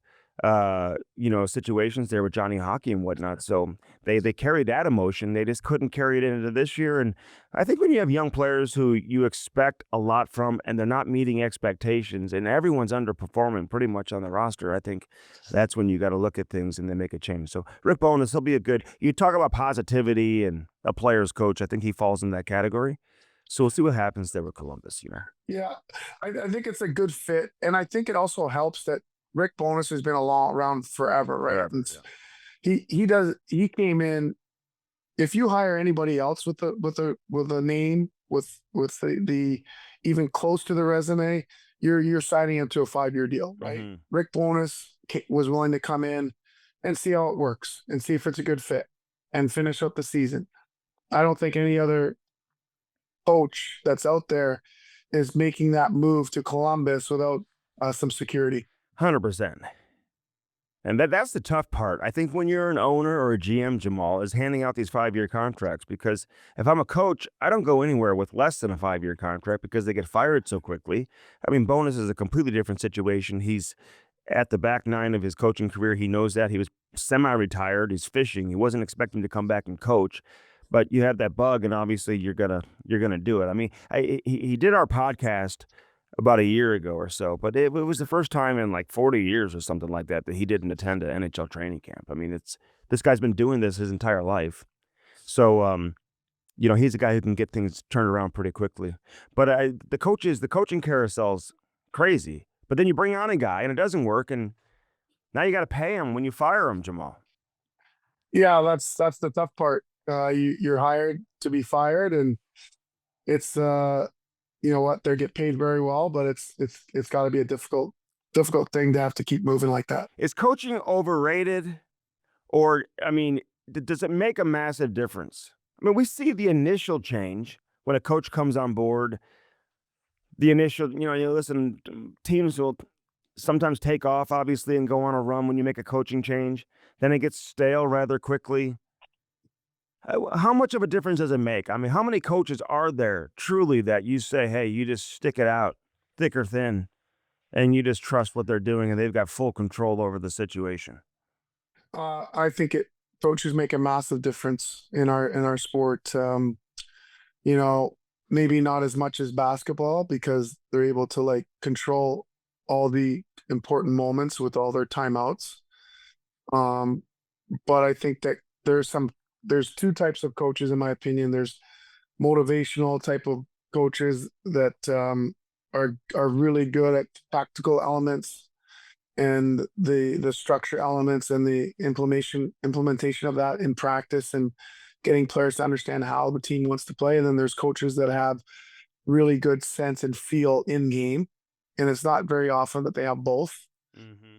situations there with Johnny Hockey and whatnot. So they carried that emotion. They just couldn't carry it into this year. And I think when you have young players who you expect a lot from and they're not meeting expectations and everyone's underperforming pretty much on the roster, I think that's when you got to look at things and then make a change. So Rick Bowness, he'll be you talk about positivity and a player's coach. I think he falls in that category. So we'll see what happens there with Columbus, Yeah, I think it's a good fit. And I think it also helps that Rick Bowness has been around forever, right? Yeah. He came in. If you hire anybody else with a name with the even close to the resume, you're signing him to a 5-year deal, right? Mhm. Rick Bowness was willing to come in and see how it works and see if it's a good fit and finish up the season. I don't think any other coach that's out there is making that move to Columbus without some security. 100%. And that's the tough part. I think when you're an owner or a GM, Jamal, is handing out these 5-year contracts, because if I'm a coach, I don't go anywhere with less than a 5-year contract because they get fired so quickly. I mean, Bonus is a completely different situation. He's at the back nine of his coaching career. He knows that. He was semi-retired. He's fishing. He wasn't expecting to come back and coach. But you have that bug, and obviously you're gonna do it. I mean, he did our podcast about a year ago or so, but it was the first time in like 40 years or something like that that he didn't attend an NHL training camp. I mean, this guy's been doing this his entire life. So, he's a guy who can get things turned around pretty quickly. But the coaching carousel's crazy. But then you bring on a guy and it doesn't work, and now you got to pay him when you fire him, Jamal. Yeah, that's the tough part. You're hired to be fired, and it's you know what, they get paid very well, but it's got to be a difficult thing to have to keep moving like that. Is coaching overrated, or I mean, does it make a massive difference? I mean, we see the initial change when a coach comes on board. The initial, you listen, teams will sometimes take off, obviously, and go on a run when you make a coaching change. Then it gets stale rather quickly. How much of a difference does it make? I mean, how many coaches are there truly that you say, hey, you just stick it out, thick or thin, and you just trust what they're doing and they've got full control over the situation? I think coaches make a massive difference in our sport. Maybe not as much as basketball because they're able to like control all the important moments with all their timeouts. But I think that there's two types of coaches in my opinion. There's motivational type of coaches that are really good at tactical elements and the structure elements and the implementation of that in practice and getting players to understand how the team wants to play. And then there's coaches that have really good sense and feel in game, and it's not very often that they have both.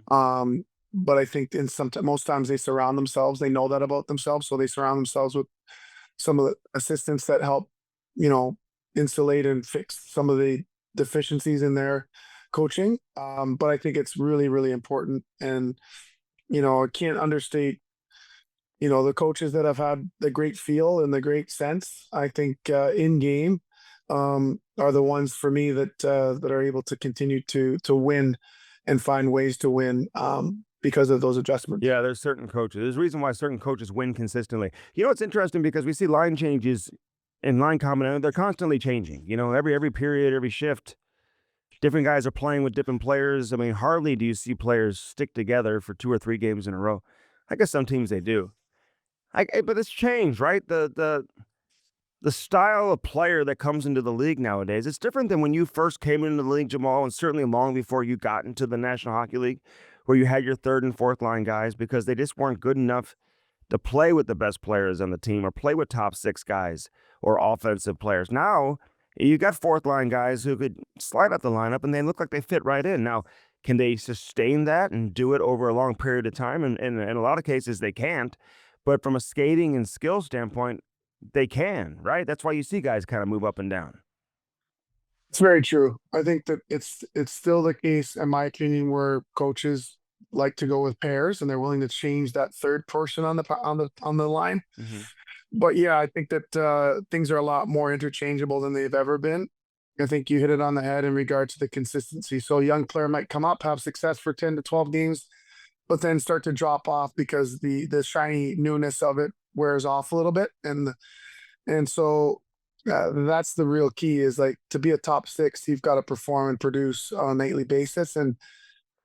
But I think most times they surround themselves, they know that about themselves, so they surround themselves with some of the assistants that help, insulate and fix some of the deficiencies in their coaching. But I think it's really, really important. And, I can't understate, the coaches that have had the great feel and the great sense. I think in game are the ones for me that are able to continue to win and find ways to win because of those adjustments. Yeah, there's certain coaches. There's a reason why certain coaches win consistently. It's interesting because we see line changes in line combination. They're constantly changing. Every period, every shift, different guys are playing with different players. I mean, hardly do you see players stick together for 2 or 3 games in a row. I guess some teams they do. But it's changed, right? The style of player that comes into the league nowadays, it's different than when you first came into the league, Jamal, and certainly long before you got into the National Hockey League, where you had your third and fourth line guys because they just weren't good enough to play with the best players on the team or play with top 6 guys or offensive players. Now, you got fourth line guys who could slide up the lineup and they look like they fit right in. Now, can they sustain that and do it over a long period of time? And in a lot of cases, they can't. But from a skating and skill standpoint, they can, right? That's why you see guys kind of move up and down. It's very true. I think that it's still the case, in my opinion, where coaches like to go with pairs and they're willing to change that third person on the line. But yeah, I think that things are a lot more interchangeable than they've ever been. I think you hit it on the head in regard to the consistency. So a young player might come up, have success for 10 to 12 games, but then start to drop off because the shiny newness of it wears off a little bit. And so that's the real key, is like to be a top 6, you've got to perform and produce on a nightly basis. And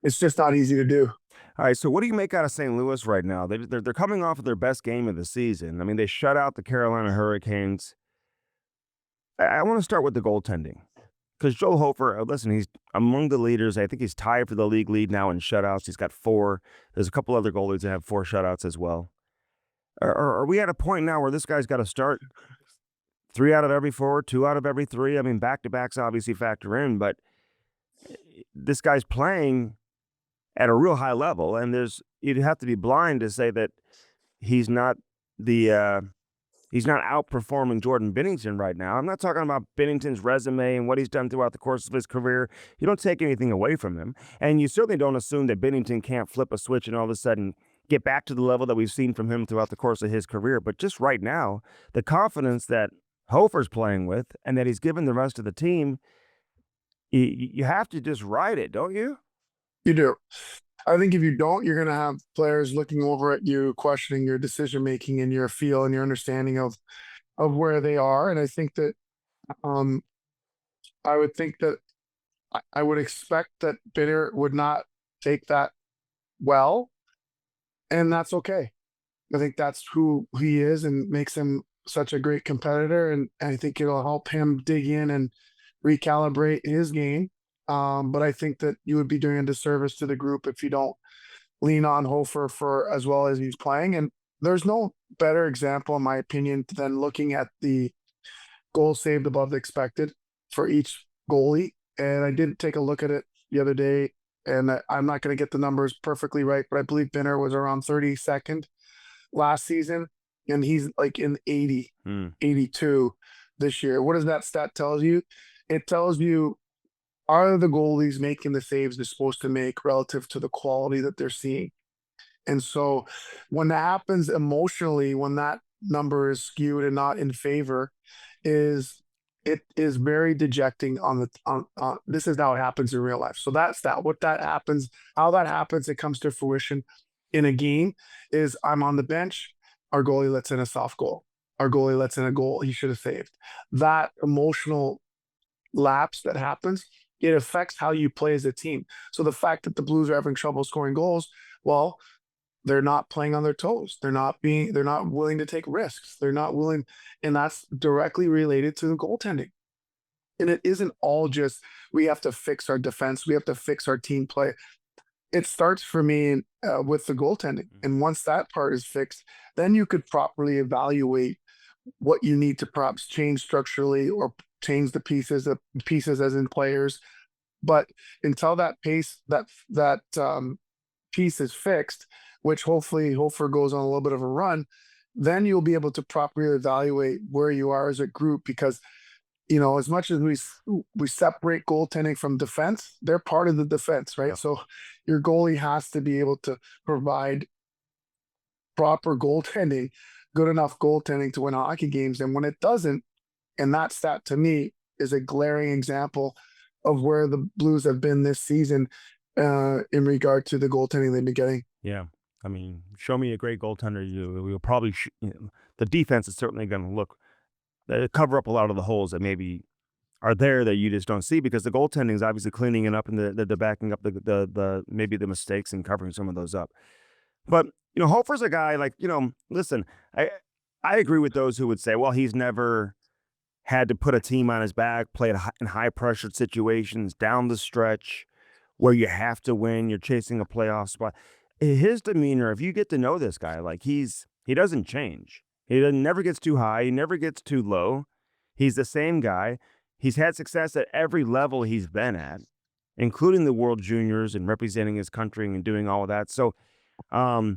it's just not easy to do. All right, so what do you make out of St. Louis right now? They're coming off of their best game of the season. I mean, they shut out the Carolina Hurricanes. I want to start with the goaltending because Joe Hofer, listen, he's among the leaders. I think he's tied for the league lead now in shutouts. He's got 4. There's a couple other goalies that have 4 shutouts as well. Are we at a point now where this guy's got to start 3 out of every 4, 2 out of every 3? I mean, back-to-backs obviously factor in, but this guy's playing at a real high level, and you'd have to be blind to say that he's not he's not outperforming Jordan Binnington right now. I'm not talking about Binnington's resume and what he's done throughout the course of his career. You don't take anything away from him, and you certainly don't assume that Binnington can't flip a switch and all of a sudden get back to the level that we've seen from him throughout the course of his career. But just right now, the confidence that Hofer's playing with and that he's given the rest of the team, you have to just ride it, don't you? You do. I think if you don't, you're going to have players looking over at you, questioning your decision making and your feel and your understanding of where they are. And I think that um I would think that I would expect that Bitter would not take that well, and that's okay. I think that's who he is and makes him such a great competitor. And I think it'll help him dig in and recalibrate his game. But I think that you would be doing a disservice to the group if you don't lean on Hofer for as well as he's playing. And there's no better example, in my opinion, than looking at the goals saved above the expected for each goalie. And I did take a look at it the other day, and I'm not going to get the numbers perfectly right, but I believe Binner was around 32nd last season, and he's like in 80, 82 this year. What does that stat tell you? It tells you, are the goalies making the saves they're supposed to make relative to the quality that they're seeing? And so when that happens emotionally, when that number is skewed and not in favor, it is very dejecting on the on this is how it happens in real life. So that's that. What that happens, how that happens, it comes to fruition in a game is I'm on the bench, our goalie lets in a soft goal. Our goalie lets in a goal he should have saved. That emotional lapse that happens, it affects how you play as a team. So the fact that the Blues are having trouble scoring goals, well, they're not playing on their toes. They're not willing to take risks. They're not willing, and that's directly related to the goaltending. And it isn't all just we have to fix our defense, we have to fix our team play. It starts for me with the goaltending. And once that part is fixed, then you could properly evaluate what you need to perhaps change structurally or change the pieces as in players. But until that piece is fixed, which hopefully Hofer goes on a little bit of a run, then you'll be able to properly evaluate where you are as a group. Because as much as we separate goaltending from defense, they're part of the defense, right? Yep. So your goalie has to be able to provide proper goaltending, good enough goaltending to win hockey games. And when it doesn't, and that stat to me is a glaring example of where the Blues have been this season in regard to the goaltending they've been getting. Yeah. I mean, show me a great goaltender. You'll probably the defense is certainly going to look cover up a lot of the holes that maybe are there that you just don't see, because the goaltending is obviously cleaning it up and the backing up the maybe the mistakes and covering some of those up. But Hofer's a guy like listen, I agree with those who would say, well, he's never had to put a team on his back, play in high pressured situations down the stretch where you have to win, you're chasing a playoff spot. His demeanor, if you get to know this guy, like he doesn't change. He never gets too high. He never gets too low. He's the same guy. He's had success at every level he's been at, including the World Juniors and representing his country and doing all of that. So I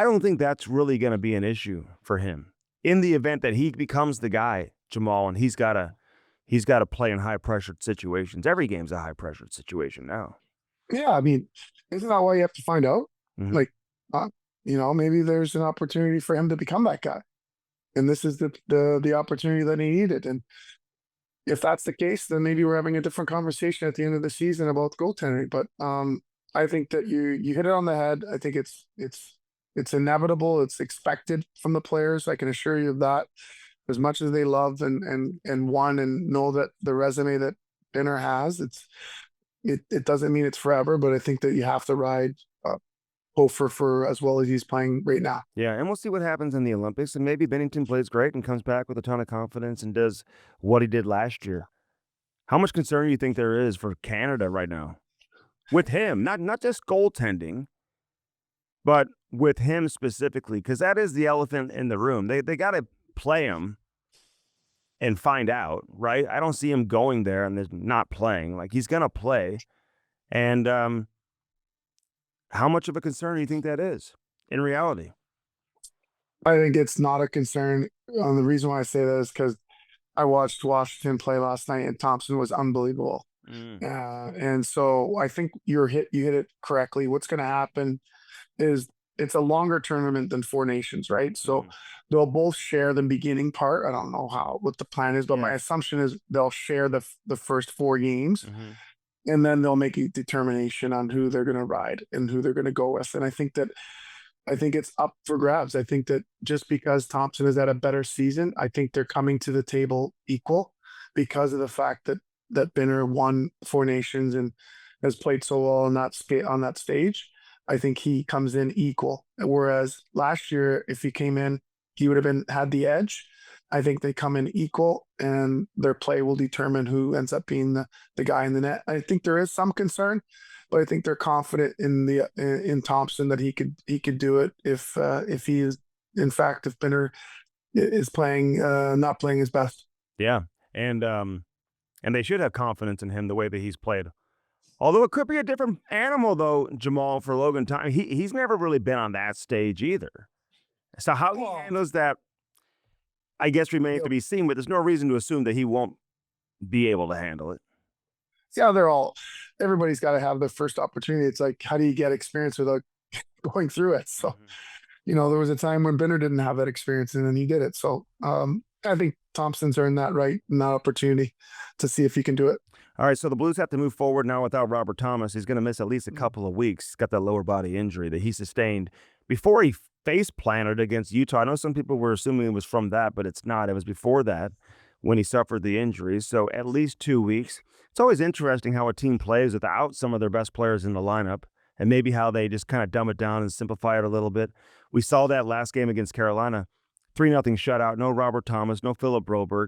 don't think that's really going to be an issue for him in the event that he becomes the guy, Jamal, and he's got to play in high pressured situations. Every game's a high pressured situation now. Yeah, I mean, isn't that why you have to find out? Mhm. Like, maybe there's an opportunity for him to become that guy, and this is the opportunity that he needed. And if that's the case, then maybe we're having a different conversation at the end of the season about goaltending. But I think that you hit it on the head. I think it's inevitable. It's expected from the players. I can assure you of that. As much as they love and want and know that the resume that Binner has, it doesn't mean it's forever, but I think that you have to ride Hofer for as well as he's playing right now. Yeah, and we'll see what happens in the Olympics, and maybe Bennington plays great and comes back with a ton of confidence and does what he did last year. How much concern do you think there is for Canada right now with him? Not just goaltending, but with him specifically, because that is the elephant in the room. They got to play him and find out, right? I don't see him going there and then not playing. Like, he's going to play. And how much of a concern do you think that is in reality? I think it's not a concern. The reason why I say that is because I watched Washington play last night, and Thompson was unbelievable. And so I think you hit it correctly. What's going to happen is it's a longer tournament than Four Nations, right? So they'll both share the beginning part. I don't know what the plan is, but my assumption is they'll share the first 4 games, and then they'll make a determination on who they're going to ride and who they're going to go with. And I think it's up for grabs. I think that just because Thompson has had a better season, I think they're coming to the table equal because of the fact that Binner won Four Nations and has played so well on that stage. I think he comes in equal. Whereas last year, if he came in, he would have had the edge. I think they come in equal, and their play will determine who ends up being the guy in the net. I think there is some concern, but I think they're confident in Thompson that he could do it if he is, in fact, if Binner is playing not playing his best. Yeah, and they should have confidence in him the way that he's played. Although it could be a different animal, though, Jamal, for Logan Thompson. He's never really been on that stage either. So how he handles that, I guess, remains to be seen. But there's no reason to assume that he won't be able to handle it. Yeah, everybody's got to have their first opportunity. It's like, how do you get experience without going through it? So, there was a time when Binner didn't have that experience, and then he did it. So, I think Thompson's earned that right and that opportunity to see if he can do it. All right, so the Blues have to move forward now without Robert Thomas. He's going to miss at least a couple of weeks. He's got that lower body injury that he sustained before he face planted against Utah. I know some people were assuming it was from that, but it's not. It was before that when he suffered the injury. So at least 2 weeks. It's always interesting how a team plays without some of their best players in the lineup, and maybe how they just kind of dumb it down and simplify it a little bit. We saw that last game against Carolina. 3-0 shutout. No Robert Thomas, no Philip Broberg.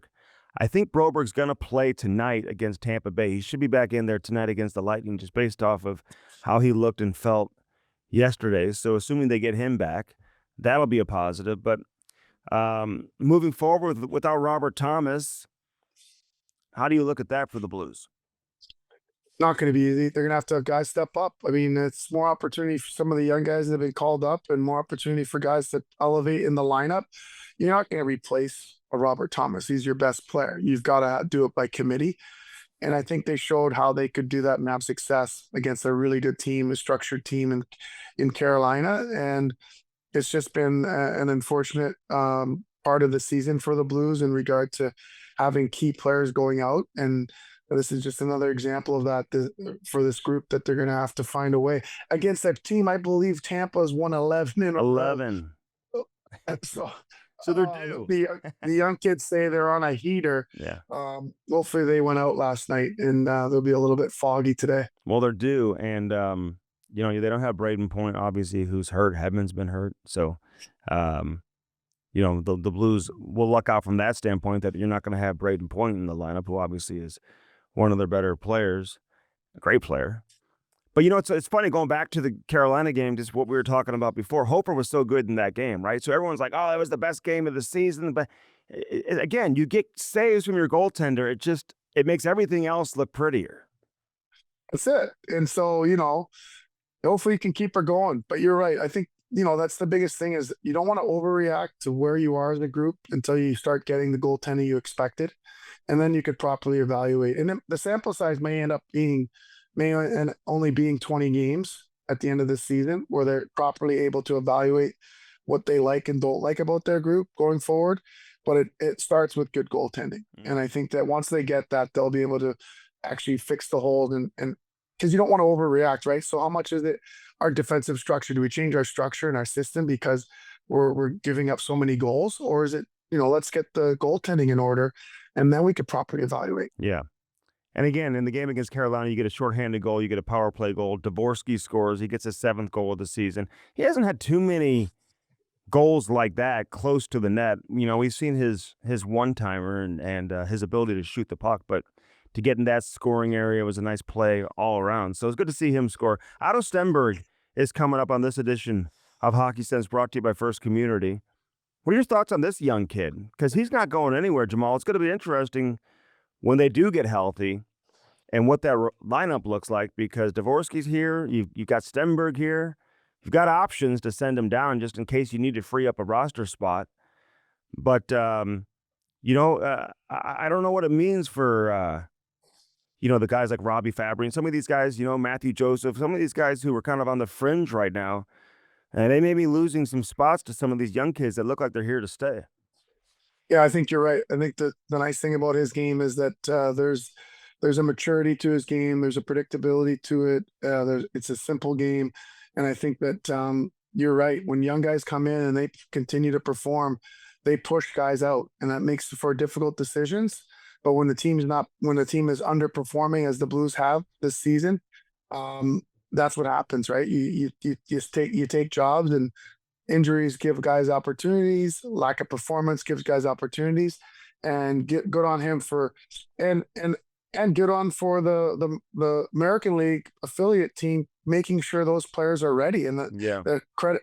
I think Broberg's going to play tonight against Tampa Bay. He should be back in there tonight against the Lightning, just based off of how he looked and felt yesterday. So assuming they get him back, that'll be a positive. But moving forward without Robert Thomas, how do you look at that for the Blues? Not going to be easy. They're going to have to have guys step up. I mean, it's more opportunity for some of the young guys that have been called up, and more opportunity for guys to elevate in the lineup. You're not going to replace a Robert Thomas. He's your best player. You've got to do it by committee. And I think they showed how they could do that and have success against a really good team, a structured team in Carolina. And it's just been an unfortunate part of the season for the Blues in regard to having key players going out. And this is just another example of that for this group, that they're going to have to find a way against that team. I believe Tampa's won 11 in a row. 11. So they're due. The young kids say they're on a heater. Yeah. Hopefully they went out last night, and they'll be a little bit foggy today. Well, they're due, and they don't have Braden Point, obviously, who's hurt. Hedman's been hurt, so the Blues will luck out from that standpoint, that you're not going to have Braden Point in the lineup, who obviously is one of their better players, a great player. But, it's funny, going back to the Carolina game, just what we were talking about before. Hofer was so good in that game, right? So everyone's like, oh, that was the best game of the season. But, again, you get saves from your goaltender. It makes everything else look prettier. That's it. And so, hopefully you can keep her going. But you're right. I think, that's the biggest thing, is you don't want to overreact to where you are as a group until you start getting the goaltending you expected. And then you could properly evaluate. And then the sample size may end up only being 20 games at the end of the season, where they're properly able to evaluate what they like and don't like about their group going forward. But it starts with good goaltending. And I think that once they get that, they'll be able to actually fix the holes, and because you don't want to overreact, right? So how much is it our defensive structure? Do we change our structure and our system because we're giving up so many goals? Or is it, let's get the goaltending in order, and then we could properly evaluate. Yeah. And again, in the game against Carolina, you get a shorthanded goal, you get a power play goal. Dvorsky scores. He gets his 7th goal of the season. He hasn't had too many goals like that close to the net. We've seen his one-timer and his ability to shoot the puck, but to get in that scoring area was a nice play all around. So it's good to see him score. Otto Stenberg is coming up on this edition of Hockey Sense, brought to you by First Community. What are your thoughts on this young kid? Because he's not going anywhere, Jamal. It's going to be interesting when they do get healthy and what that lineup looks like, because Dvorsky's here. You've got Stenberg here. You've got options to send him down just in case you need to free up a roster spot. But, you know, I don't know what it means for, you know, the guys like Robbie Fabry and some of these guys, you know, Matthew Joseph, some of these guys who are kind of on the fringe right now. And they may be losing some spots to some of these young kids that look like they're here to stay. Yeah, I think you're right. I think the nice thing about his game is that there's a maturity to his game. There's a predictability to it. It's a simple game, and I think that you're right. When young guys come in and they continue to perform, they push guys out, and that makes for difficult decisions. But when the team is underperforming, as the Blues have this season, that's what happens, right? You take jobs, and injuries give guys opportunities. Lack of performance gives guys opportunities, and good on him for and good on for the American League affiliate team making sure those players are ready, and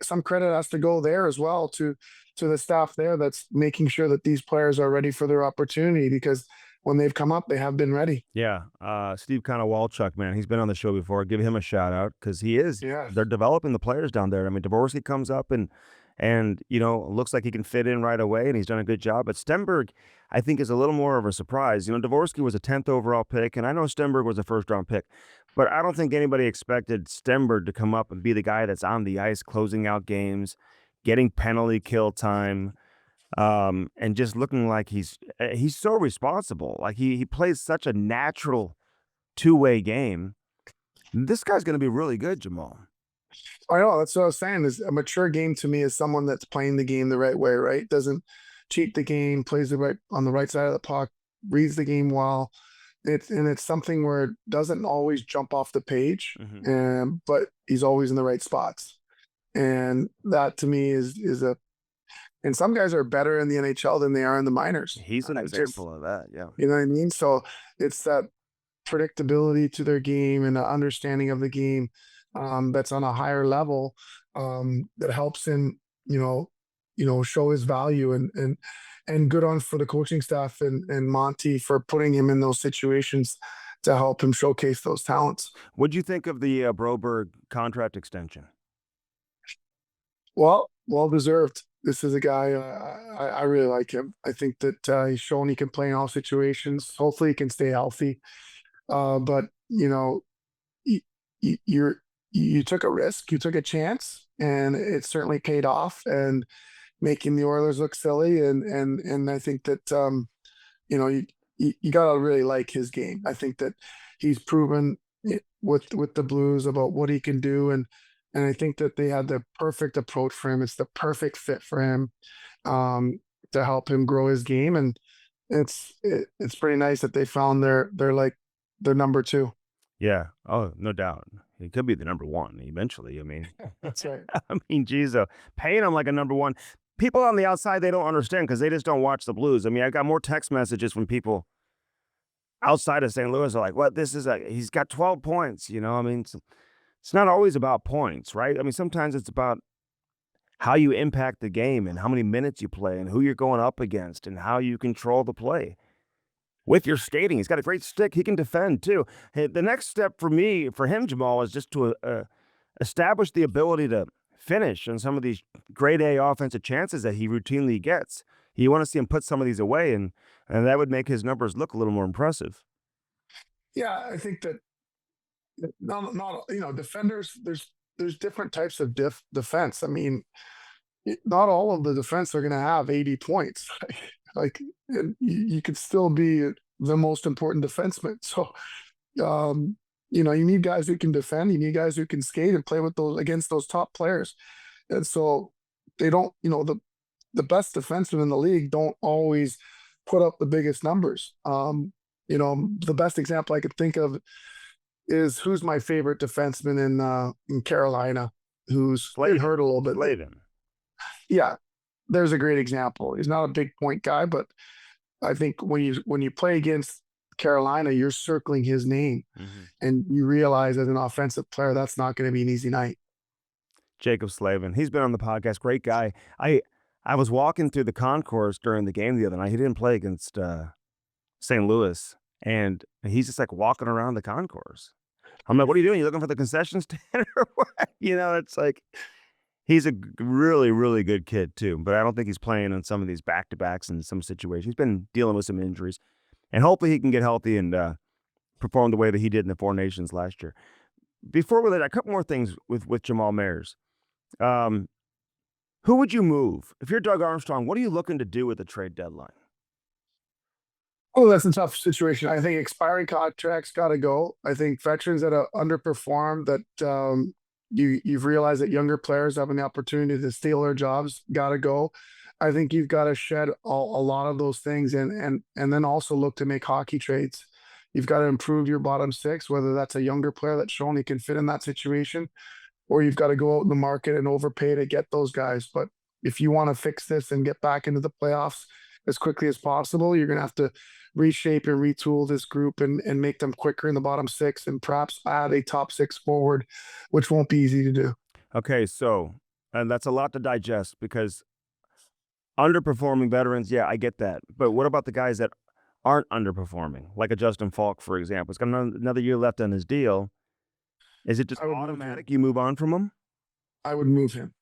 some credit has to go there as well to the staff there that's making sure that these players are ready for their opportunity, because when they've come up, they have been ready. Yeah. Steve Walchuk, man, he's been on the show before. Give him a shout out, because he is. Yeah. They're developing the players down there. I mean, Dvorsky comes up and you know, looks like he can fit in right away, and he's done a good job. But Stenberg, I think, is a little more of a surprise. You know, Dvorsky was a 10th overall pick, and I know Stenberg was a first-round pick, but I don't think anybody expected Stenberg to come up and be the guy that's on the ice, closing out games, getting penalty kill time, and just looking like he's so responsible. Like he plays such a natural two-way game. This guy's going to be really good, Jamal. I know, that's what I was saying. Is a mature game to me is someone that's playing the game the right way, right? Doesn't cheat the game, plays on the right side of the puck, reads the game well. It's something where it doesn't always jump off the page, but he's always in the right spots. And that to me is a, and some guys are better in the NHL than they are in the minors. He's an example of that, yeah. You know what I mean? So it's that predictability to their game and the understanding of the game that's on a higher level that helps him, show his value, and good on for the coaching staff and Monty for putting him in those situations to help him showcase those talents. What'd you think of the Broberg contract extension? Well deserved. This is a guy I really like him. I think that he's shown he can play in all situations. Hopefully, he can stay healthy. But you took a risk, you took a chance, and it certainly paid off, and making the Oilers look silly. And I think that you gotta really like his game. I think that he's proven with the Blues about what he can do, and I think that they had the perfect approach for him. It's the perfect fit for him to help him grow his game, and it's pretty nice that they found their number two. Yeah. Oh, no doubt. He could be the number one eventually. I mean, That's right. I mean, geez, paying him like a number one. People on the outside, they don't understand because they just don't watch the Blues. I mean, I got more text messages from people outside of St. Louis are like, "What? He's got 12 points." You know, I mean, it's not always about points, right? I mean, sometimes it's about how you impact the game and how many minutes you play and who you're going up against and how you control the play. With your skating, he's got a great stick. He can defend too. Hey, the next step for him, Jamal, is just to establish the ability to finish on some of these grade A offensive chances that he routinely gets. You want to see him put some of these away, and that would make his numbers look a little more impressive. Yeah, I think that not defenders. There's different types of defense. I mean, not all of the defense are going to have 80 points. Like you could still be the most important defenseman. So, you need guys who can defend. You need guys who can skate and play against those top players. And so they don't, the best defensemen in the league don't always put up the biggest numbers. The best example I could think of is who's my favorite defenseman in Carolina, who's been hurt a little bit. Slavin. Yeah. There's a great example. He's not a big point guy, but I think when you play against Carolina, you're circling his name, and you realize as an offensive player that's not going to be an easy night. Jacob Slavin, he's been on the podcast. Great guy. I I was walking through the concourse during the game the other night. He didn't play against St. Louis, and he's just like walking around the concourse. I'm like, "What are you doing? You looking for the concession stand or what?" It's like he's a really, really good kid too, but I don't think he's playing on some of these back-to-backs in some situations. He's been dealing with some injuries, and hopefully he can get healthy and perform the way that he did in the Four Nations last year. Before we let a couple more things with Jamal Mayers. Um, who would you move? If you're Doug Armstrong, what are you looking to do with the trade deadline? Oh, that's a tough situation. I think expiring contracts got to go. I think veterans that are underperformed, that you've realized that younger players having the opportunity to steal their jobs, got to go. I think you've got to shed a lot of those things, and then also look to make hockey trades. You've got to improve your bottom six, whether that's a younger player that's shown he can fit in that situation, or you've got to go out in the market and overpay to get those guys. But if you want to fix this and get back into the playoffs as quickly as possible, you're going to have to reshape and retool this group and make them quicker in the bottom six and perhaps add a top six forward, which won't be easy to do. Okay, so and that's a lot to digest because underperforming veterans, yeah, I get that. But what about the guys that aren't underperforming, like a Justin Falk, for example? He's got another year left on his deal. Is it just I would move automatic him. you move on from him? I would move him.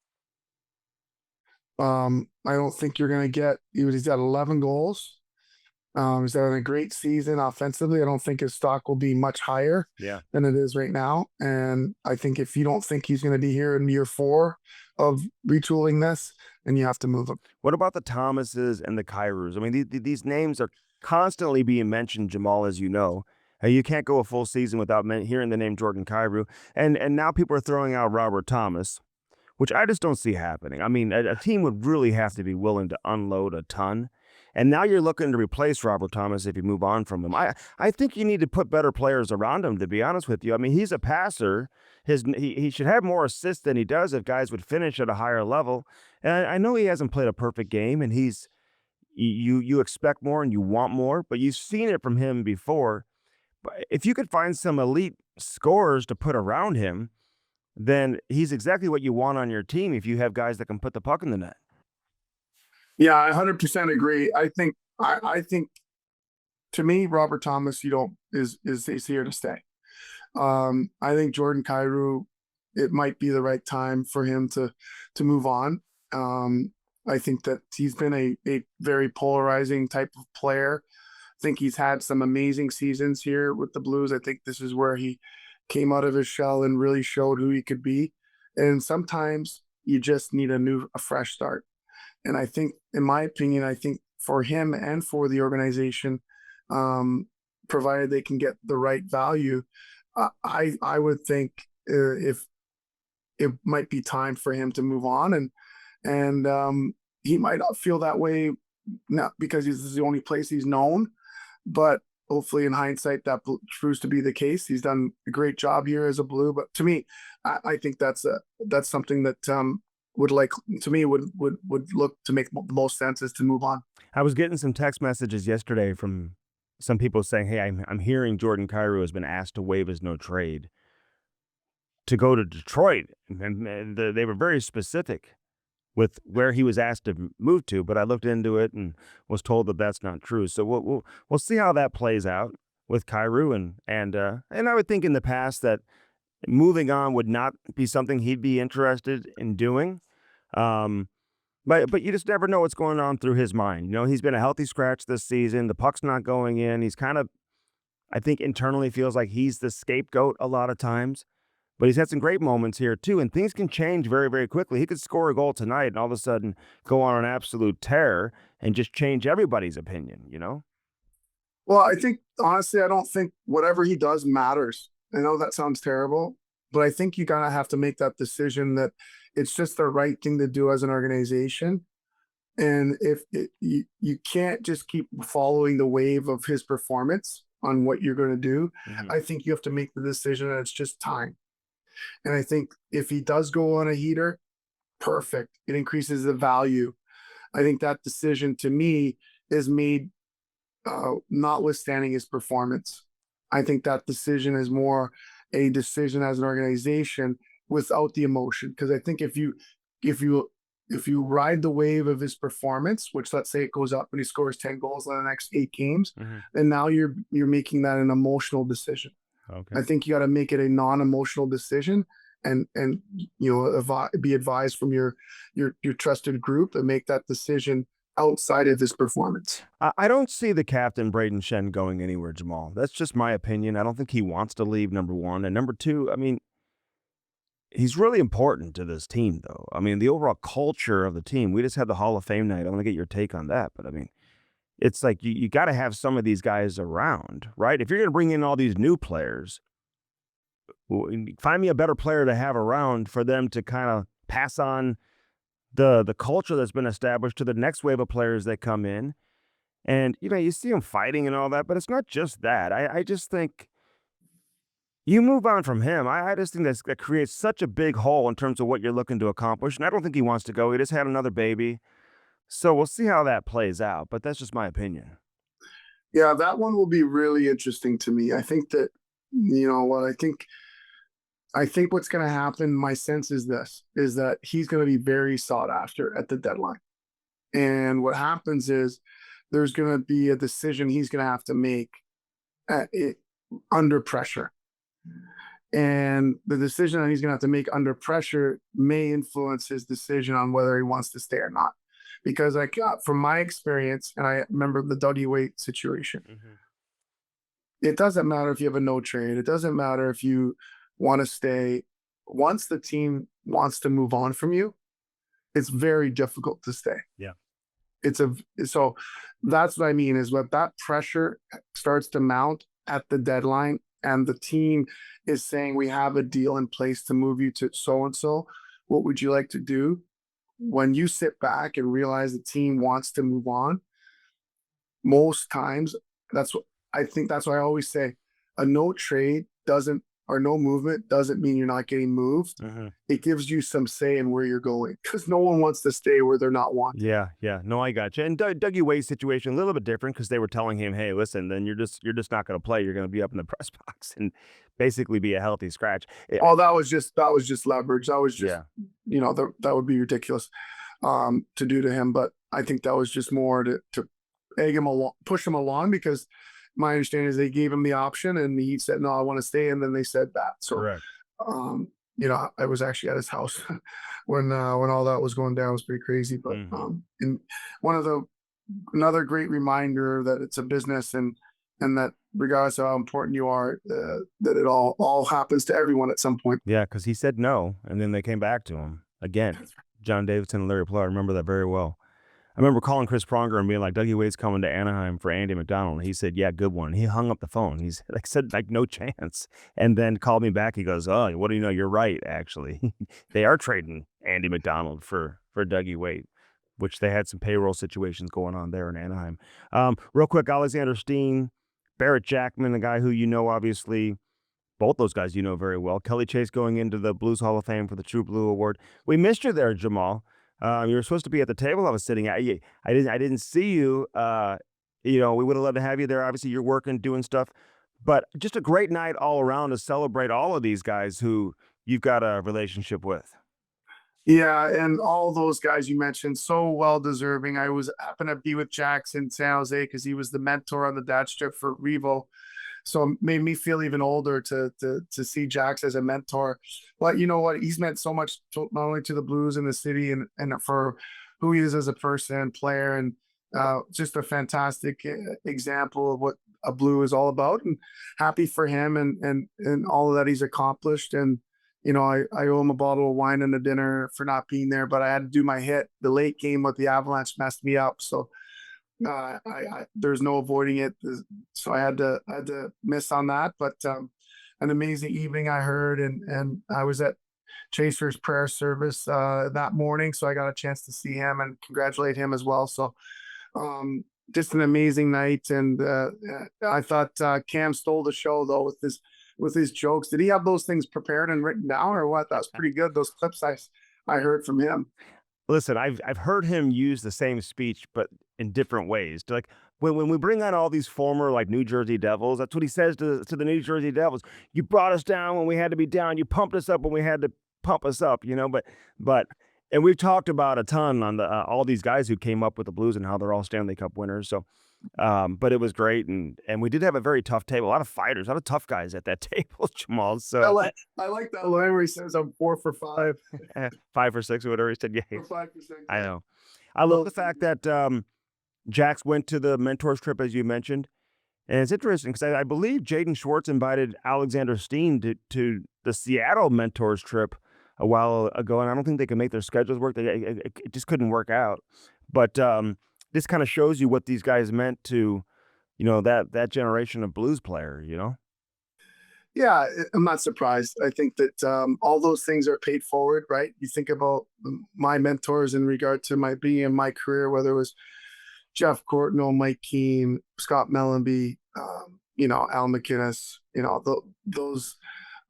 I don't think you're going to get. He's got 11 goals. He's having a great season offensively. I don't think his stock will be much higher Yeah. than it is right now. And I think if you don't think he's going to be here in year 4 of retooling this, then you have to move him. What about the Thomases and the Kyrus? I mean, these names are constantly being mentioned, Jamal, as you know. You can't go a full season without hearing the name Jordan Kyrou. And now people are throwing out Robert Thomas, which I just don't see happening. I mean, a team would really have to be willing to unload a ton. And now you're looking to replace Robert Thomas if you move on from him. I think you need to put better players around him, to be honest with you. I mean, he's a passer. He should have more assists than he does if guys would finish at a higher level. And I know he hasn't played a perfect game, and you expect more and you want more, but you've seen it from him before. But if you could find some elite scorers to put around him, then he's exactly what you want on your team if you have guys that can put the puck in the net. Yeah, I 100% agree. I think to me, Robert Thomas, is here to stay. I think Jordan Kyrou, it might be the right time for him to move on. I think that he's been a very polarizing type of player. I think he's had some amazing seasons here with the Blues. I think this is where he came out of his shell and really showed who he could be. And sometimes you just need a fresh start. And I think, in my opinion, I think for him and for the organization, provided they can get the right value, I would think if it might be time for him to move on, and he might not feel that way, not because this is the only place he's known, but hopefully in hindsight that proves to be the case. He's done a great job here as a Blue, but to me, I think that's something that would look to make the most sense is to move on. I was getting some text messages yesterday from some people saying, "Hey, I'm hearing Jordan Kyrou has been asked to waive his no trade to go to Detroit," and they were very specific with where he was asked to move to. But I looked into it and was told that that's not true. So we'll see how that plays out with Kyrou, and I would think in the past that moving on would not be something he'd be interested in doing. But you just never know what's going on through his mind. He's been a healthy scratch this season. The puck's not going in. He's kind of, I think, internally feels like he's the scapegoat a lot of times. But he's had some great moments here too, and things can change very, very quickly. He could score a goal tonight and all of a sudden go on an absolute tear and just change everybody's opinion. Well, I think honestly, I don't think whatever he does matters. I know that sounds terrible, but I think you gotta have to make that decision that it's just the right thing to do as an organization. And if you can't just keep following the wave of his performance on what you're going to do, I think you have to make the decision that it's just time. And I think if he does go on a heater, perfect. It increases the value. I think that decision to me is made notwithstanding his performance. I think that decision is more a decision as an organization without the emotion. Because I think if if you ride the wave of his performance, which let's say it goes up and he scores 10 goals in the next 8 games, then now you're making that an emotional decision. Okay. I think you got to make it a non-emotional decision, and be advised from your trusted group to make that decision outside of his performance. I don't see the captain, Braden Shen, going anywhere, Jamal. That's just my opinion. I don't think he wants to leave, number one. And number two, I mean, he's really important to this team, though. I mean, the overall culture of the team. We just had the Hall of Fame night. I want to get your take on that. But I mean, it's like you got to have some of these guys around, right? If you're going to bring in all these new players, find me a better player to have around for them to kind of pass on the culture that's been established to the next wave of players that come in. And, you see them fighting and all that, but it's not just that. I just think you move on from him. I just think that creates such a big hole in terms of what you're looking to accomplish. And I don't think he wants to go. He just had another baby. So we'll see how that plays out. But that's just my opinion. Yeah, that one will be really interesting to me. I think that, I think what's going to happen, my sense is that he's going to be very sought after at the deadline. And what happens is there's going to be a decision he's going to have to make under pressure. And the decision that he's going to have to make under pressure may influence his decision on whether he wants to stay or not. Because from my experience, and I remember the Dougie Waite situation, it doesn't matter if you have a no trade. It doesn't matter if you want to stay. Once the team wants to move on from you, it's very difficult to stay. Yeah. So that's what I mean is what that pressure starts to mount at the deadline, and the team is saying, we have a deal in place to move you to so-and-so. What would you like to do? When you sit back and realize the team wants to move on, most times that's why I always say a no trade or no movement doesn't mean you're not getting moved. It gives you some say in where you're going, because no one wants to stay where they're not wanted. Yeah. No, I got you. And Dougie Waite's situation a little bit different, because they were telling him, hey, listen, then you're just not going to play. You're going to be up in the press box and basically be a healthy scratch. Oh, that was just leverage. That was just that would be ridiculous to do to him. But I think that was just more to egg him along, push him along, because my understanding is they gave him the option and he said, no, I want to stay. And then they said that. So, correct. I was actually at his house when all that was going down. It was pretty crazy. But and another great reminder that it's a business, and that regardless of how important you are, that it all happens to everyone at some point. Yeah, because he said no, and then they came back to him again. John Davidson and Larry Plow, I remember that very well. I remember calling Chris Pronger and being like, Dougie Waite's coming to Anaheim for Andy McDonald. And he said, yeah, good one. He hung up the phone. He's said, no chance. And then called me back. He goes, oh, what do you know? You're right, actually. They are trading Andy McDonald for Dougie Waite, which they had some payroll situations going on there in Anaheim. Real quick, Alexander Steen, Barrett Jackman, a guy who obviously, both those guys very well. Kelly Chase going into the Blues Hall of Fame for the True Blue Award. We missed you there, Jamal. You were supposed to be at the table I was sitting at. I didn't see you. We would have loved to have you there. Obviously, you're working, doing stuff. But just a great night all around to celebrate all of these guys who you've got a relationship with. Yeah, and all those guys you mentioned, so well deserving. I happened to be with Jax in San Jose because he was the mentor on the dad strip for Revo. So it made me feel even older to see Jax as a mentor. But you know what? He's meant so much, not only to the Blues and the city, and for who he is as a person and player, and just a fantastic example of what a Blue is all about. And happy for him and all that he's accomplished. And I owe him a bottle of wine and a dinner for not being there, but I had to do my hit. The late game with the Avalanche messed me up, so there's no avoiding it. So I had to miss on that. But an amazing evening I heard, and I was at Chaser's prayer service that morning, so I got a chance to see him and congratulate him as well. So just an amazing night, and I thought Cam stole the show though with his jokes. Did he have those things prepared and written down, or what? That was pretty good. Those clips I heard from him. Listen, I've heard him use the same speech, but in different ways. Like when we bring on all these former New Jersey Devils, that's what he says to the New Jersey Devils. You brought us down when we had to be down. You pumped us up when we had to pump us up. But And we've talked about a ton on the all these guys who came up with the Blues and how they're all Stanley Cup winners. So, but it was great, and we did have a very tough table. A lot of fighters, a lot of tough guys at that table, Jamal. I So like that line where he says I'm 4 for 5. 5 for 6 or whatever he said. Yeah, Or 5 for 6. I know. I love the fact that Jax went to the mentors trip, as you mentioned. And it's interesting because I believe Jaden Schwartz invited Alexander Steen to the Seattle mentors trip a while ago, and I don't think they could make their schedules work. It just couldn't work out. But this kind of shows you what these guys meant to, that generation of blues player, Yeah, I'm not surprised. I think that all those things are paid forward, right? You think about my mentors in regard to my being in my career, whether it was Jeff Courtnall, Mike Keane, Scott Mellenby, Al McInnes,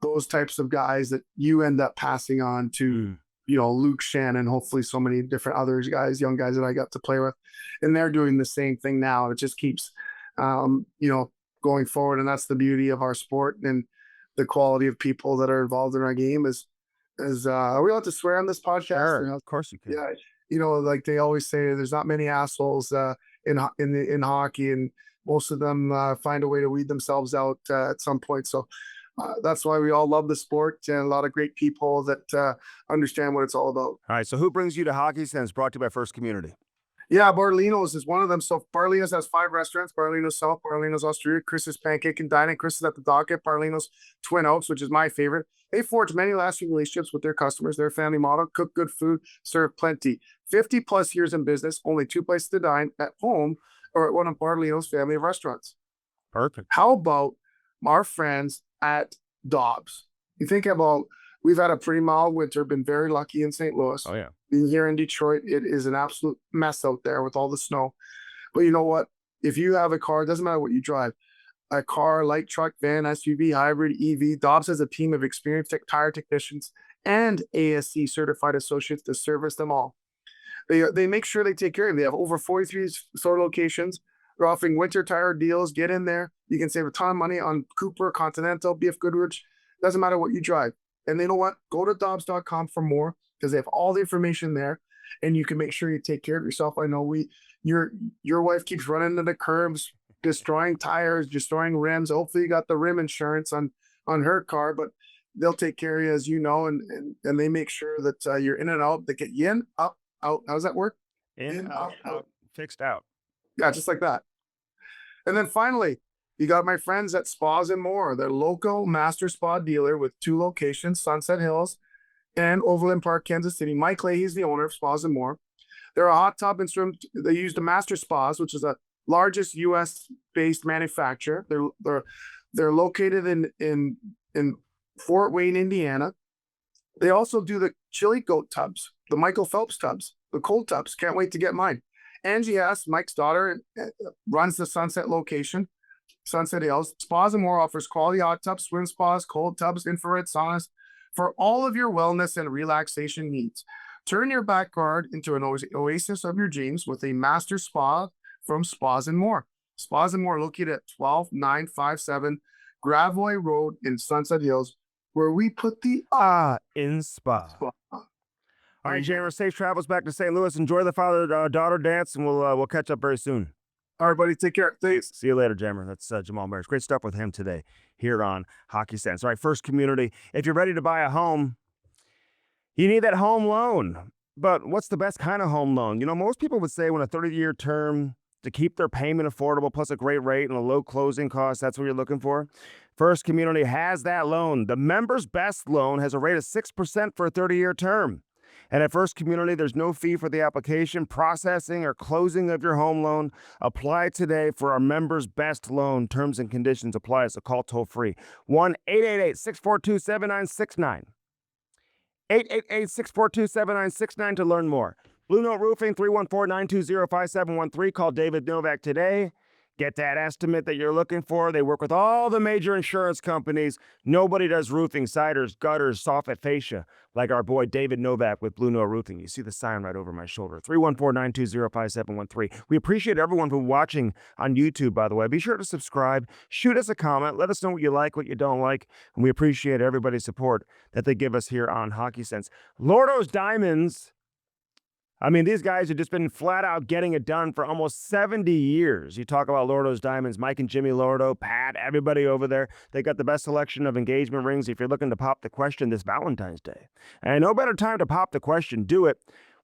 those types of guys that you end up passing on to, Luke Shannon, hopefully so many different other guys, young guys that I got to play with, and they're doing the same thing now. It just keeps, going forward, and that's the beauty of our sport and the quality of people that are involved in our game. Are we allowed to swear on this podcast? Sure, of course you can. Yeah. Like they always say, there's not many assholes in hockey, and most of them find a way to weed themselves out at some point. So that's why we all love the sport, and a lot of great people that understand what it's all about. All right, so who brings you to Hockey Sense? Brought to you by First Community. Yeah, Barlino's is one of them. So Barlino's has 5 restaurants: Barlino's South, Barlino's Austria, Chris's Pancake and Dining, Chris's at the Docket, Barlino's Twin Oaks, which is my favorite. They forge many lasting relationships with their customers. Their family model: cook good food, serve plenty. 50 plus years in business, only 2 places to dine: at home or at one of Barlino's family of restaurants. Perfect. How about our friends at Dobbs? You think about, we've had a pretty mild winter, been very lucky in St. Louis. Oh, yeah. Being here in Detroit, it is an absolute mess out there with all the snow. But you know what? If you have a car, it doesn't matter what you drive, a car, light truck, van, SUV, hybrid, EV, Dobbs has a team of experienced tire technicians and ASC certified associates to service them all. They make sure they take care of you. They have over 43 store locations. They're offering winter tire deals. Get in there. You can save a ton of money on Cooper, Continental, BF Goodrich. Doesn't matter what you drive. And you know what? Go to Dobbs.com for more, because they have all the information there, and you can make sure you take care of yourself. I know your wife keeps running into the curbs, destroying tires, destroying rims. Hopefully you got the rim insurance on her car, but they'll take care of you, as you know, and they make sure that you're in and out. They get you in, up, out. How does that work? In, out, fixed out. Yeah, just like that. And then finally, you got my friends at Spas and More, their local master spa dealer with 2 locations, Sunset Hills and Overland Park, Kansas City. Mike Leahy's the owner of Spas and More. They're a hot tub and swim. They use the Master Spas, which is the largest U.S.-based manufacturer. They're located in Fort Wayne, Indiana. They also do the chili goat tubs, the Michael Phelps tubs, the cold tubs. Can't wait to get mine. Angie S., Mike's daughter, runs the Sunset location, Sunset Hills. Spas and More offers quality hot tubs, swim spas, cold tubs, infrared saunas for all of your wellness and relaxation needs. Turn your backyard into an oasis of your dreams with a master spa from Spas and More. Spas and More located at 12957 Gravois Road in Sunset Hills, where we put the in spa. All right, Jammer, safe travels back to St. Louis. Enjoy the father-daughter dance, and we'll catch up very soon. All right, buddy. Take care. Thanks. See you later, Jammer. That's Jamal Mayers. Great stuff with him today here on Hockey Sense. All right, First Community. If you're ready to buy a home, you need that home loan. But what's the best kind of home loan? Most people would say when a 30-year term to keep their payment affordable, plus a great rate and a low closing cost, that's what you're looking for. First Community has that loan. The Members Best loan has a rate of 6% for a 30-year term. And at First Community, there's no fee for the application, processing, or closing of your home loan. Apply today for our Members Best loan. Terms and conditions apply, so call toll-free. 1-888-642-7969. 888-642-7969 to learn more. Blue Note Roofing, 314-920-5713. Call David Novak today. Get that estimate that you're looking for. They work with all the major insurance companies. Nobody does roofing, siders, gutters, soffit, fascia like our boy David Novak with Blue Note Roofing. You see the sign right over my shoulder. 314-920-5713. We appreciate everyone for watching on YouTube, by the way. Be sure to subscribe. Shoot us a comment. Let us know what you like, what you don't like. And we appreciate everybody's support that they give us here on Hockey Sense. Lordo's Diamonds I mean, these guys have just been flat out getting it done for almost 70 years. You talk about Lordo's Diamonds, Mike and Jimmy Lordo, Pat, everybody over there. They got the best selection of engagement rings if you're looking to pop the question this Valentine's Day. And no better time to pop the question. Do it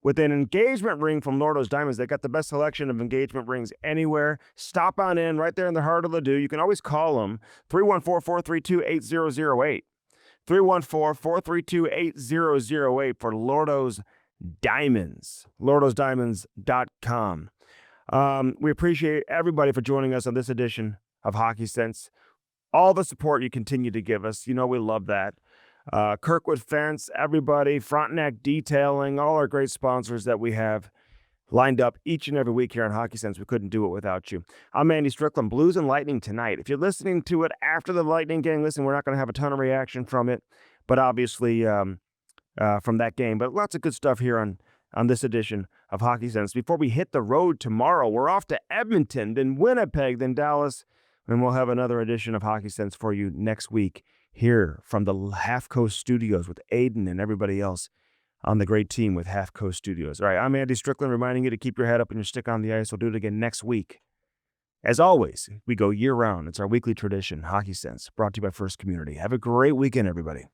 with an engagement ring from Lordo's Diamonds. They got the best selection of engagement rings anywhere. Stop on in right there in the heart of Ladue. You can always call them 314-432-8008. 314-432-8008 for Lordo's Diamonds. LordosDiamonds.com. We appreciate everybody for joining us on this edition of Hockey Sense. All the support you continue to give us. You know we love that. Kirkwood Fence, everybody, Frontenac Detailing, all our great sponsors that we have lined up each and every week here on Hockey Sense. We couldn't do it without you. I'm Andy Strickland. Blues and Lightning tonight. If you're listening to it after the Lightning game, listen, we're not going to have a ton of reaction from it, but obviously from that game. But lots of good stuff here on this edition of Hockey Sense. Before we hit the road tomorrow, we're off to Edmonton, then Winnipeg, then Dallas, and we'll have another edition of Hockey Sense for you next week here from the Half Coast Studios with Aiden and everybody else on the great team with Half Coast Studios. All right, I'm Andy Strickland, reminding you to keep your head up and your stick on the ice. We'll do it again next week. As always, we go year-round. It's our weekly tradition, Hockey Sense, brought to you by First Community. Have a great weekend, everybody.